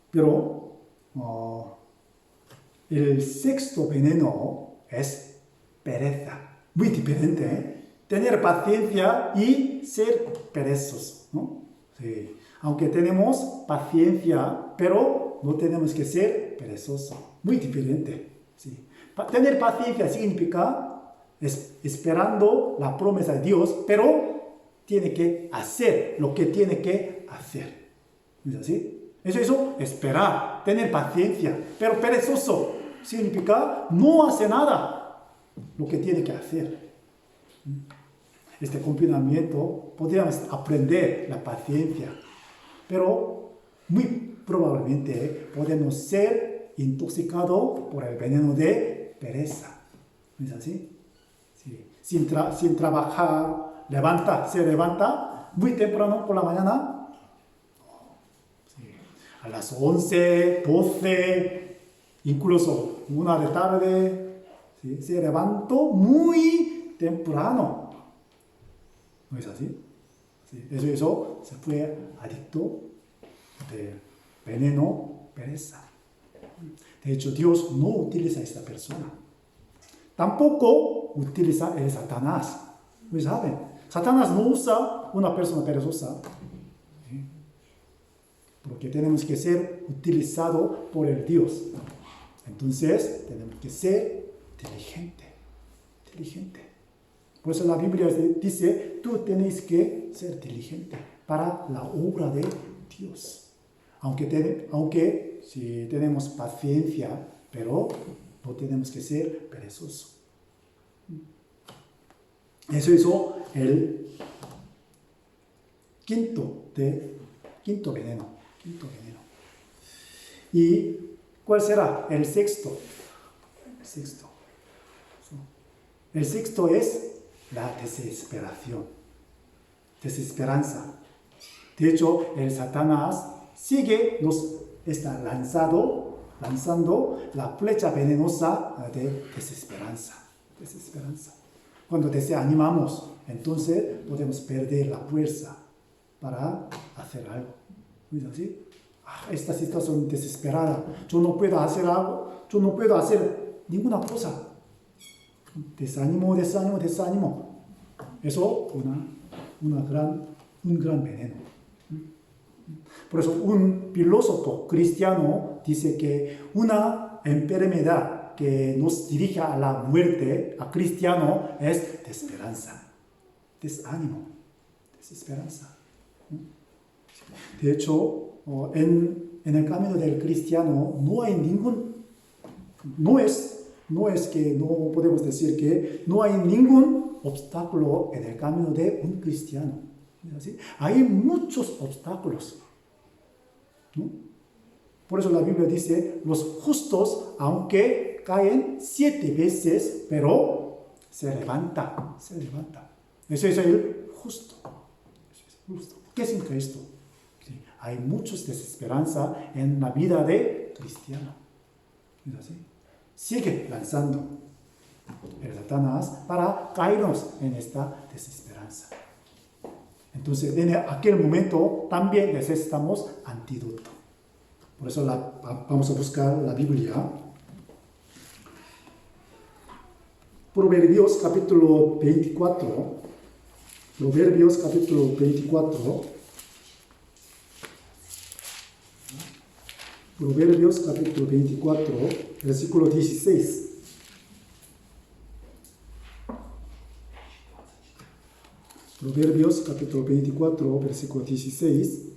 A: Pero el sexto veneno es pereza. Muy diferente, ¿eh? Tener paciencia y ser perezosos, ¿no? Sí. Aunque tenemos paciencia, pero no tenemos que ser perezosos. Muy diferente. Sí. Tener paciencia significa esperando la promesa de Dios, pero tiene que hacer lo que tiene que hacer. ¿No es así? Eso, esperar, tener paciencia. Pero perezoso significa no hace nada lo que tiene que hacer. Este confinamiento podríamos aprender la paciencia, pero muy probablemente podemos ser intoxicados por el veneno de pereza. ¿No es así? Sí. Sin trabajar, se levanta muy temprano por la mañana, sí. A las 11, 12, incluso 1 de tarde, sí. Se levantó muy temprano. ¿No es así? Sí. Eso se fue adicto de veneno, pereza. De hecho, Dios no utiliza a esta persona. Tampoco utiliza el Satanás. ¿Ustedes saben? Satanás no usa una persona perezosa. ¿Sí? Porque tenemos que ser utilizados por el Dios. Entonces, tenemos que ser inteligente. Por eso la Biblia dice, tú tienes que ser diligente para la obra de Dios. Aunque si tenemos paciencia, pero no tenemos que ser perezosos. Eso hizo el quinto veneno. ¿Y cuál será? El sexto. El sexto es la desesperanza. De hecho, el Satanás nos está lanzando la flecha venenosa de desesperanza. Cuando desanimamos, entonces podemos perder la fuerza para hacer algo. ¿No es así? Esta situación desesperada, yo no puedo hacer algo, yo no puedo hacer ninguna cosa. Desánimo. Eso un gran veneno. Por eso un filósofo cristiano dice que una enfermedad que nos dirige a la muerte, a cristiano, es desesperanza, desánimo, desesperanza. De hecho, en el camino del cristiano no hay no es que no podemos decir que no hay ningún obstáculo en el camino de un cristiano. ¿Es así? Hay muchos obstáculos, ¿no? Por eso la Biblia dice, los justos, aunque caen 7 veces, pero se levanta. Ese es el justo. ¿Qué significa esto? Sí, hay mucha desesperanza en la vida de cristiano. ¿Es así? Sigue lanzando el Satanás para caernos en esta desesperanza. Entonces, en aquel momento también necesitamos antídoto. Por eso vamos a buscar la Biblia. Proverbios capítulo 24. Proverbios capítulo 24. Proverbios capítulo 24, versículo 16. Proverbios capítulo 24, versículo 16.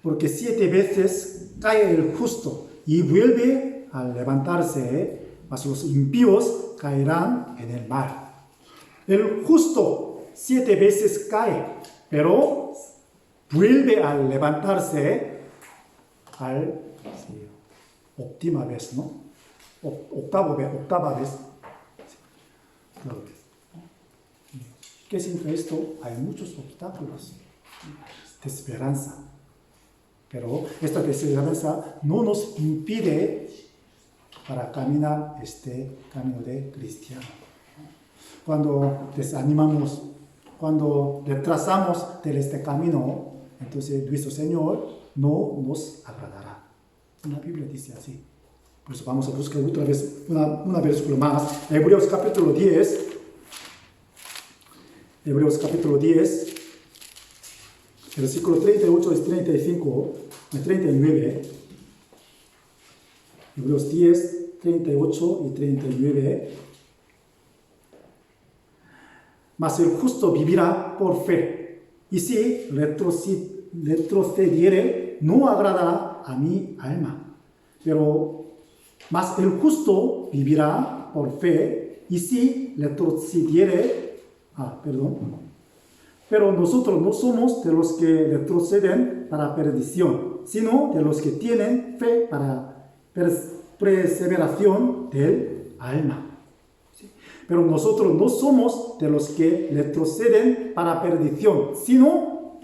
A: Porque 7 veces cae el justo y vuelve a levantarse, mas los impíos caerán en el mar. El justo 7 veces cae, pero vuelve a levantarse octava vez, ¿no? Octava vez. ¿Qué significa esto? Hay muchos obstáculos de esperanza. Pero esta desesperanza no nos impide para caminar este camino de cristiano. Cuando desanimamos, cuando retrasamos de este camino, entonces nuestro Señor no nos agradará. La Biblia dice así. Por eso vamos a buscar otra vez una versículo más. Hebreos capítulo 10. Hebreos capítulo 10. Versículo 38 y 35, 39. Hebreos 10, 38 y 39. Mas el justo vivirá por fe, y si retrocediere, no agradará a mi alma. Mas el justo vivirá por fe, y si retrocediere, Pero nosotros no somos de los que retroceden para perdición, sino de los que tienen fe para perseveración del alma. ¿Sí? Pero nosotros no somos de los que retroceden para perdición, sino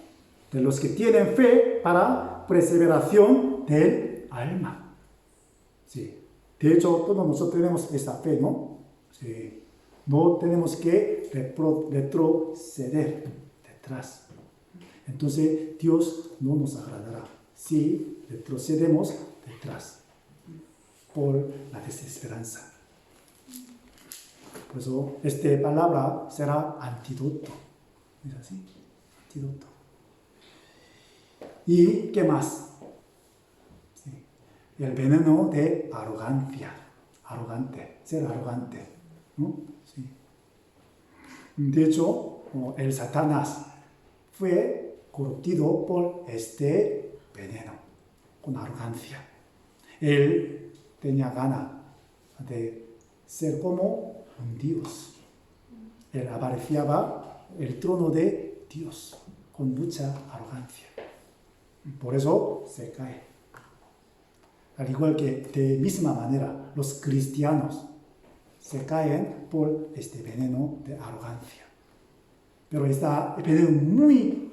A: de los que tienen fe para perseveración del alma. Sí. De hecho, todos nosotros tenemos esa fe, ¿no? Sí. No tenemos que retroceder. Entonces Dios no nos agradará si retrocedemos detrás por la desesperanza. Por eso esta palabra será antídoto. ¿Es así? Antídoto. ¿Y qué más? Sí. El veneno de arrogancia. Ser arrogante, ¿no? Sí. De hecho, el Satanás fue corruptido por este veneno, con arrogancia. Él tenía ganas de ser como un Dios. Él apreciaba el trono de Dios con mucha arrogancia. Por eso se cae. Al igual que de misma manera los cristianos se caen por este veneno de arrogancia. Pero está veneno muy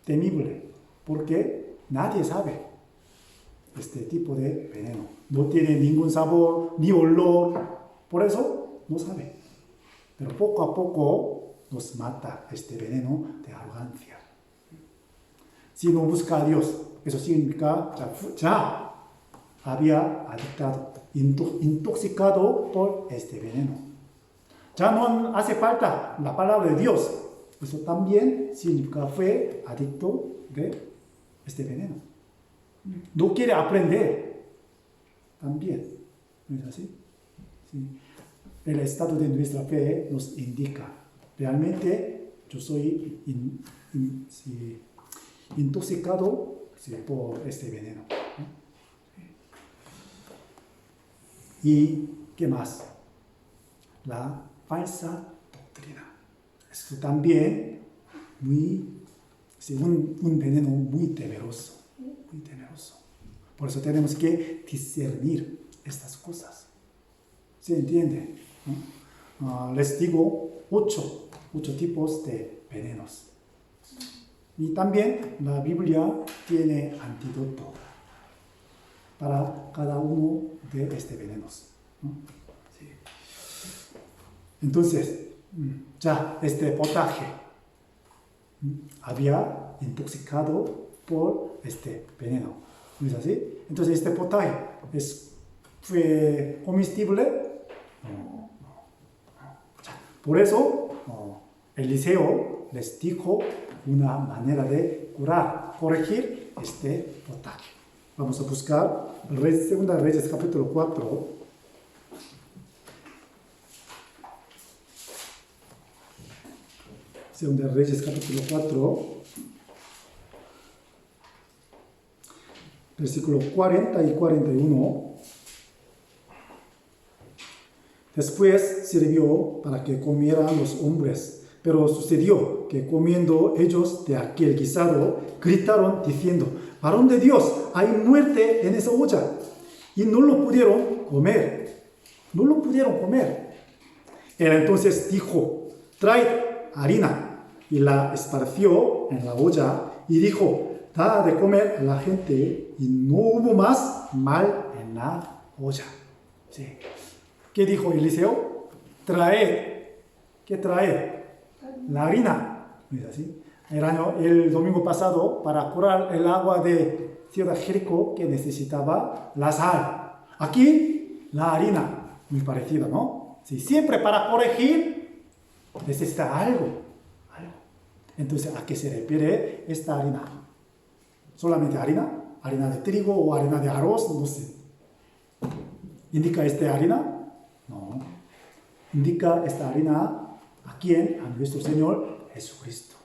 A: temible, porque nadie sabe este tipo de veneno. No tiene ningún sabor, ni olor, por eso no sabe. Pero poco a poco nos mata este veneno de arrogancia. Si no busca a Dios, eso significa ya había adictado, intoxicado por este veneno. Ya no hace falta la palabra de Dios. Eso también significa fue adicto de este veneno. No quiere aprender. También. ¿No es así? Sí. El estado de nuestra fe nos indica. Realmente yo soy intoxicado por este veneno. ¿Y qué más? La falsa doctrina. Esto también un veneno muy temeroso. Muy temeroso. Por eso tenemos que discernir estas cosas. ¿Se entiende? ¿No? Les digo 8 tipos de venenos. Y también la Biblia tiene antídoto para cada uno de estos venenos. ¿No? Sí. Entonces, ya este potaje había intoxicado por este veneno. ¿No es así? Entonces, este potaje fue comestible. No. Por eso, Eliseo les dijo una manera de corregir este potaje. Vamos a buscar Segunda Reyes capítulo 4. Segunda Reyes capítulo 4, versículo 40 y 41. Después sirvió para que comieran los hombres, pero sucedió que comiendo ellos de aquel guisado, gritaron diciendo: varón de Dios, hay muerte en esa olla. Y no lo pudieron comer. No lo pudieron comer. Él entonces dijo: traed harina. Y la esparció en la olla y dijo: da de comer a la gente. Y no hubo más mal en la olla. Sí. ¿Qué dijo Eliseo? Traed. ¿Qué traed? La harina. ¿No es así? El domingo pasado, para curar el agua de Ciudad Jericó, que necesitaba la sal. Aquí, la harina. Muy parecida, ¿no? Sí, siempre para corregir necesita algo. Entonces, ¿a qué se refiere esta harina? ¿Solamente harina? ¿Harina de trigo o harina de arroz? No sé. ¿Indica esta harina? No. Indica esta harina a quién? A nuestro Señor Jesucristo.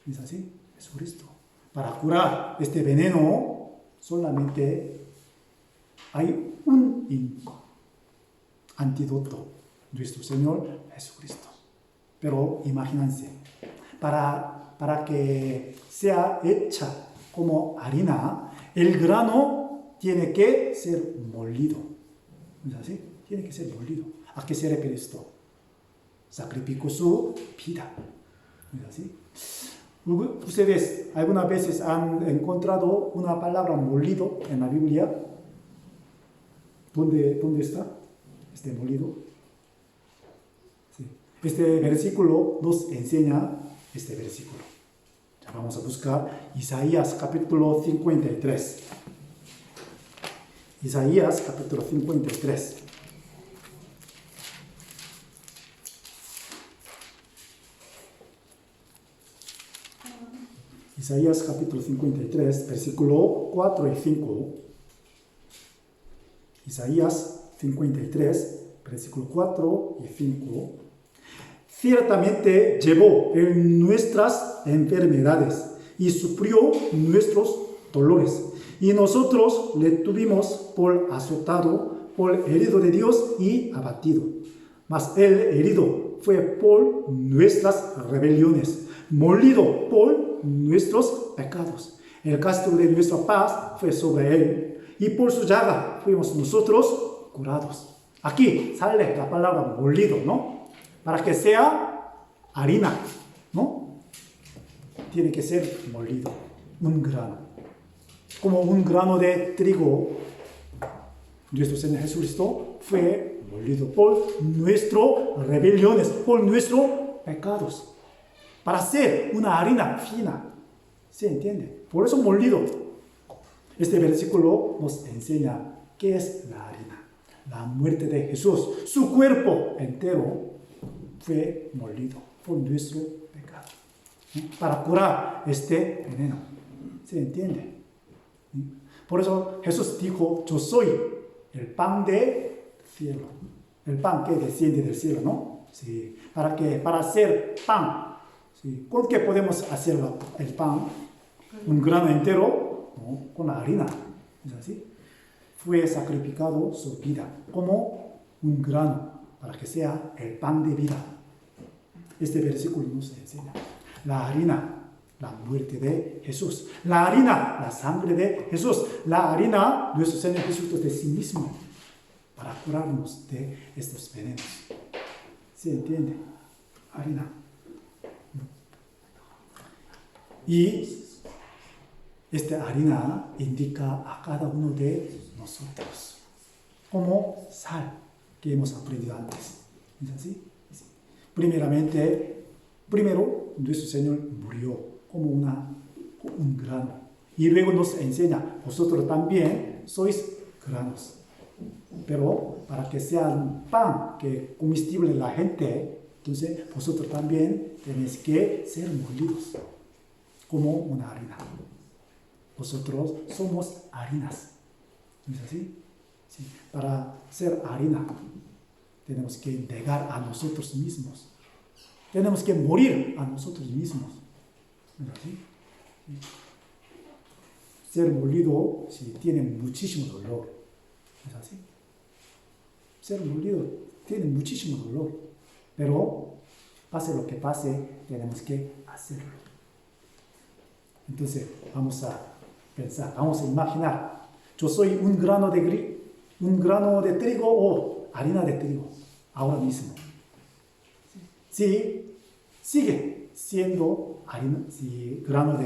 A: ¿Es así? Jesucristo. Para curar este veneno, solamente hay un antídoto. Nuestro Señor Jesucristo. Pero imagínense, para que sea hecha como harina, el grano tiene que ser molido. ¿No es así? Tiene que ser molido. ¿A qué se refiere esto? Sacrificó su vida. ¿No es así? ¿Ustedes algunas veces han encontrado una palabra molido en la Biblia? ¿Dónde está este molido? Sí. Este versículo nos enseña este versículo. Ya vamos a buscar Isaías capítulo 53. Isaías capítulo 53. Isaías capítulo 53, versículo 4 y 5. Isaías 53, versículo 4 y 5. Ciertamente llevó en nuestras enfermedades y sufrió nuestros dolores. Y nosotros le tuvimos por azotado, por herido de Dios y abatido. Mas él herido fue por nuestras rebeliones, molido por nuestros pecados. El castigo de nuestra paz fue sobre él, y por su llaga fuimos nosotros curados. Aquí sale la palabra molido, ¿no? Para que sea harina, ¿no? Tiene que ser molido, un grano. Como un grano de trigo, nuestro Señor Jesucristo fue molido por nuestras rebeliones, por nuestros pecados, para hacer una harina fina. ¿Se entiende? Por eso molido. Este versículo nos enseña ¿Qué es la harina? La muerte de Jesús. Su cuerpo entero fue molido por nuestro pecado, para curar este veneno. ¿Se entiende? Por eso Jesús dijo, yo soy el pan del cielo. El pan que desciende del cielo, ¿no? Sí. Para hacer pan, ¿sí? ¿Con qué podemos hacer el pan? Un grano entero, ¿no? Con la harina. ¿Es así? Fue sacrificado su vida como un grano para que sea el pan de vida. Este versículo nos enseña. La harina, la muerte de Jesús. La harina, la sangre de Jesús. La harina, nuestro Señor Jesucristo de sí mismo, para curarnos de estos venenos. ¿Se entiende? Harina. Y esta harina indica a cada uno de nosotros como sal que hemos aprendido antes. ¿Es así? Sí. Primero, nuestro Señor murió como un grano. Y luego nos enseña, vosotros también sois granos. Pero para que sea un pan que comestible la gente, entonces vosotros también tenéis que ser molidos como una harina. Nosotros somos harinas. ¿No es así? Sí. Para ser harina, tenemos que negar a nosotros mismos. Tenemos que morir a nosotros mismos. ¿No es así? Sí. Ser molido tiene muchísimo dolor. ¿Es así? Ser molido tiene muchísimo dolor. Pero, pase lo que pase, tenemos que hacerlo. Entonces, vamos a pensar, vamos a imaginar. Yo soy un grano de trigo o harina de trigo, ahora mismo. Si sigue siendo harina, grano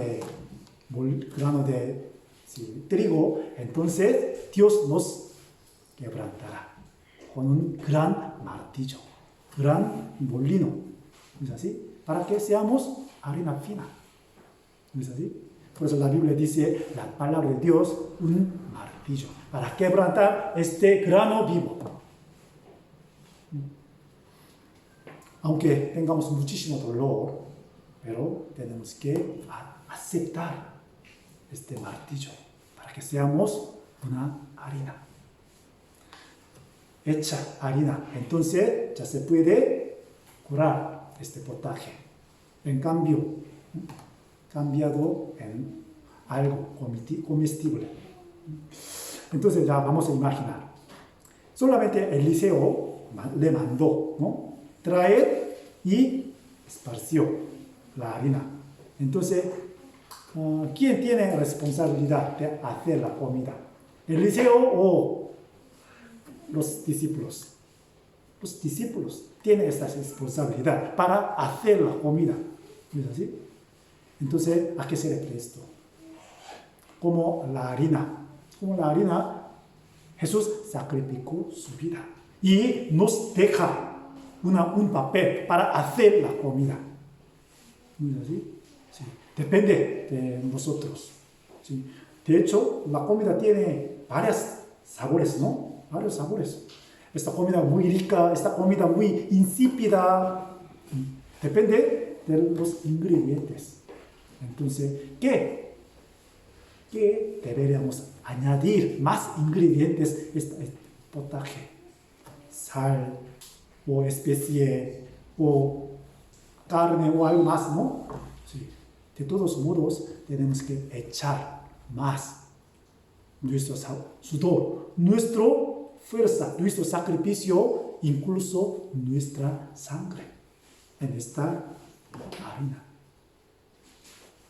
A: de trigo, entonces Dios nos quebrantará con un gran martillo, gran molino. ¿No es así? Para que seamos harina fina. ¿No es así? Por eso la Biblia dice, la palabra de Dios, un martillo, para quebrantar este grano vivo. Aunque tengamos muchísimo dolor, pero tenemos que aceptar este martillo, para que seamos una harina. Hecha harina, entonces ya se puede curar este potaje. En cambio, cambiado en algo comestible. Entonces ya vamos a imaginar. Solamente Eliseo le mandó, ¿no?, traer y esparció la harina. Entonces, ¿quién tiene responsabilidad de hacer la comida? ¿Eliseo o los discípulos? Los discípulos tienen esta responsabilidad para hacer la comida. ¿No es así? Entonces, ¿a qué se refiere esto? Como la harina, Jesús sacrificó su vida y nos deja un papel para hacer la comida. ¿No es así? Sí. Depende de nosotros. Sí. De hecho, la comida tiene varios sabores, ¿no? Varios sabores. Esta comida muy rica, esta comida muy insípida. Depende de los ingredientes. Entonces, ¿qué deberíamos añadir más ingredientes a este potaje? Sal, o especie, o carne, o algo más, ¿no? Sí. De todos modos, tenemos que echar más nuestro sudor, nuestra fuerza, nuestro sacrificio, incluso nuestra sangre en esta harina.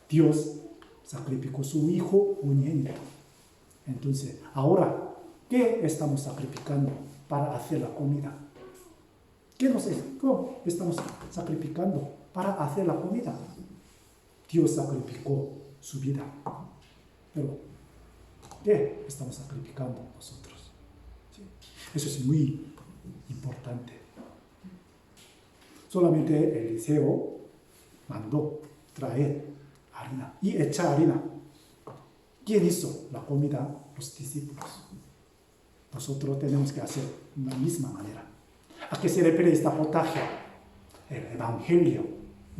A: Dios sacrificó su Hijo unigénito. Entonces, ahora, ¿qué estamos sacrificando para hacer la comida? ¿Cómo estamos sacrificando para hacer la comida? Dios sacrificó su vida. Pero, ¿qué estamos sacrificando nosotros? ¿Sí? Eso es muy importante. Solamente Eliseo mandó traer harina y echar harina. ¿Quién hizo la comida? Los discípulos. nosotros tenemos que hacer de la misma manera. ¿A qué se refiere esta potaje? El Evangelio.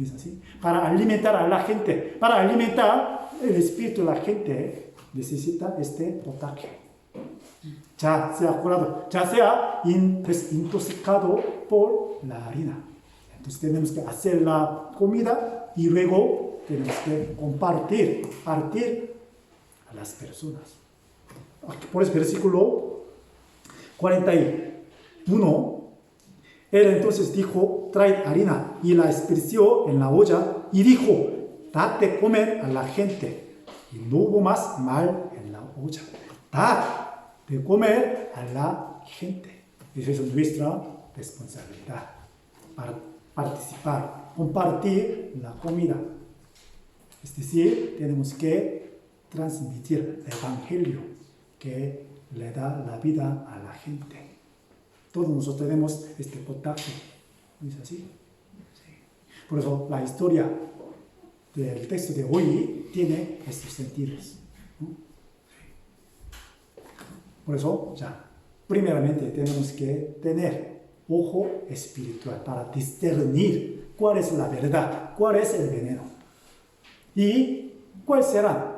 A: ¿Es así? Para alimentar a la gente, para alimentar el espíritu de la gente, necesita este potaje. Ya sea curado, ya sea desintoxicado por la harina. Entonces tenemos que hacer la comida y luego tenemos que partir a las personas. Por eso versículo 41, él entonces dijo, traed harina, y la esparció en la olla, y dijo, date comer a la gente. Y no hubo más mal en la olla. Dad de comer a la gente. Esa es nuestra responsabilidad. Para participar, compartir la comida. Es decir, tenemos que transmitir el Evangelio que le da la vida a la gente. Todos nosotros tenemos este potaje. ¿No es así? Sí. Por eso la historia del texto de hoy tiene estos sentidos. ¿No? Sí. Por eso, primeramente tenemos que tener ojo espiritual para discernir cuál es la verdad, cuál es el veneno. Y cuáles serán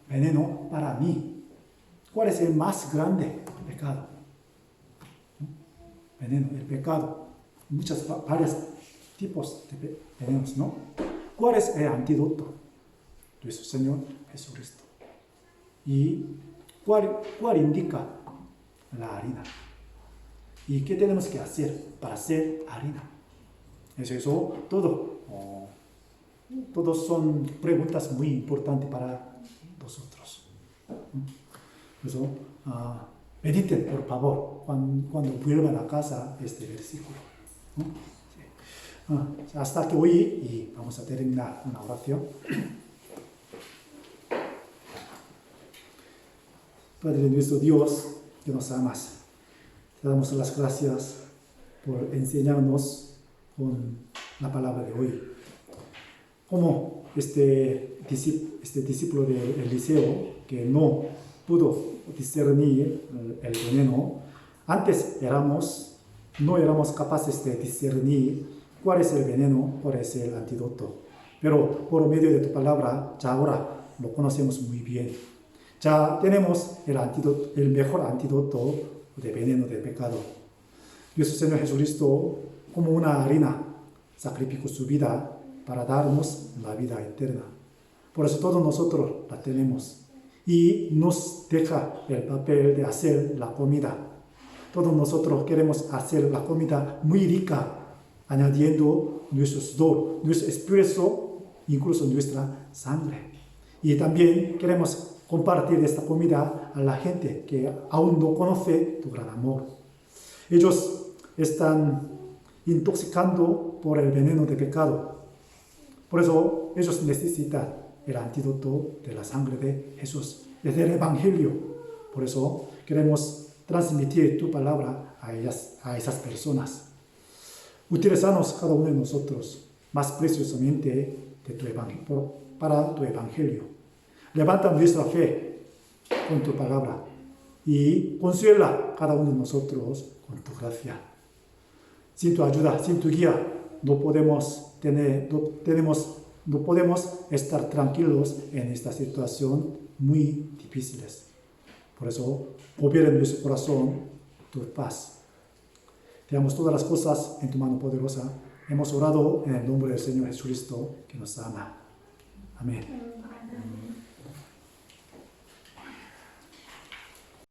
A: veneno para mí. ¿Cuál es el más grande pecado? Veneno, el pecado. Varios tipos de venenos, ¿no? ¿Cuál es el antídoto? Nuestro Señor Jesucristo. ¿Y cuál indica la harina? ¿Y qué tenemos que hacer para hacer harina? Eso todo. Todos son preguntas muy importantes para nosotros. Por eso, mediten, por favor, cuando vuelvan a casa este versículo. Sí. Hasta que hoy y vamos a terminar una oración. Padre nuestro Dios, que nos amas, te damos las gracias por enseñarnos con la palabra de hoy. Como este discípulo de Eliseo, que no pudo discernir el veneno, antes no éramos capaces de discernir cuál es el veneno, cuál es el antídoto. Pero por medio de tu palabra, ya ahora lo conocemos muy bien. Ya tenemos el mejor antídoto de veneno del pecado. Nuestro Señor Jesucristo, como una harina, sacrificó su vida para darnos la vida eterna. Por eso todos nosotros la tenemos. Y nos deja el papel de hacer la comida. Todos nosotros queremos hacer la comida muy rica, añadiendo nuestro sudor, nuestro esfuerzo, incluso nuestra sangre. Y también queremos compartir esta comida a la gente que aún no conoce tu gran amor. Ellos están intoxicando por el veneno de pecado. Por eso ellos necesitan el antídoto de la sangre de Jesús, desde el Evangelio. Por eso queremos transmitir tu palabra a esas personas. Utilizanos cada uno de nosotros más preciosamente para tu Evangelio. Levanta nuestra fe con tu palabra y consuela cada uno de nosotros con tu gracia. Sin tu ayuda, sin tu guía, no podemos estar tranquilos en esta situación muy difíciles. Por eso, gobierna en nuestro corazón tu paz. Te damos todas las cosas en tu mano poderosa. Hemos orado en el nombre del Señor Jesucristo, que nos ama. Amén.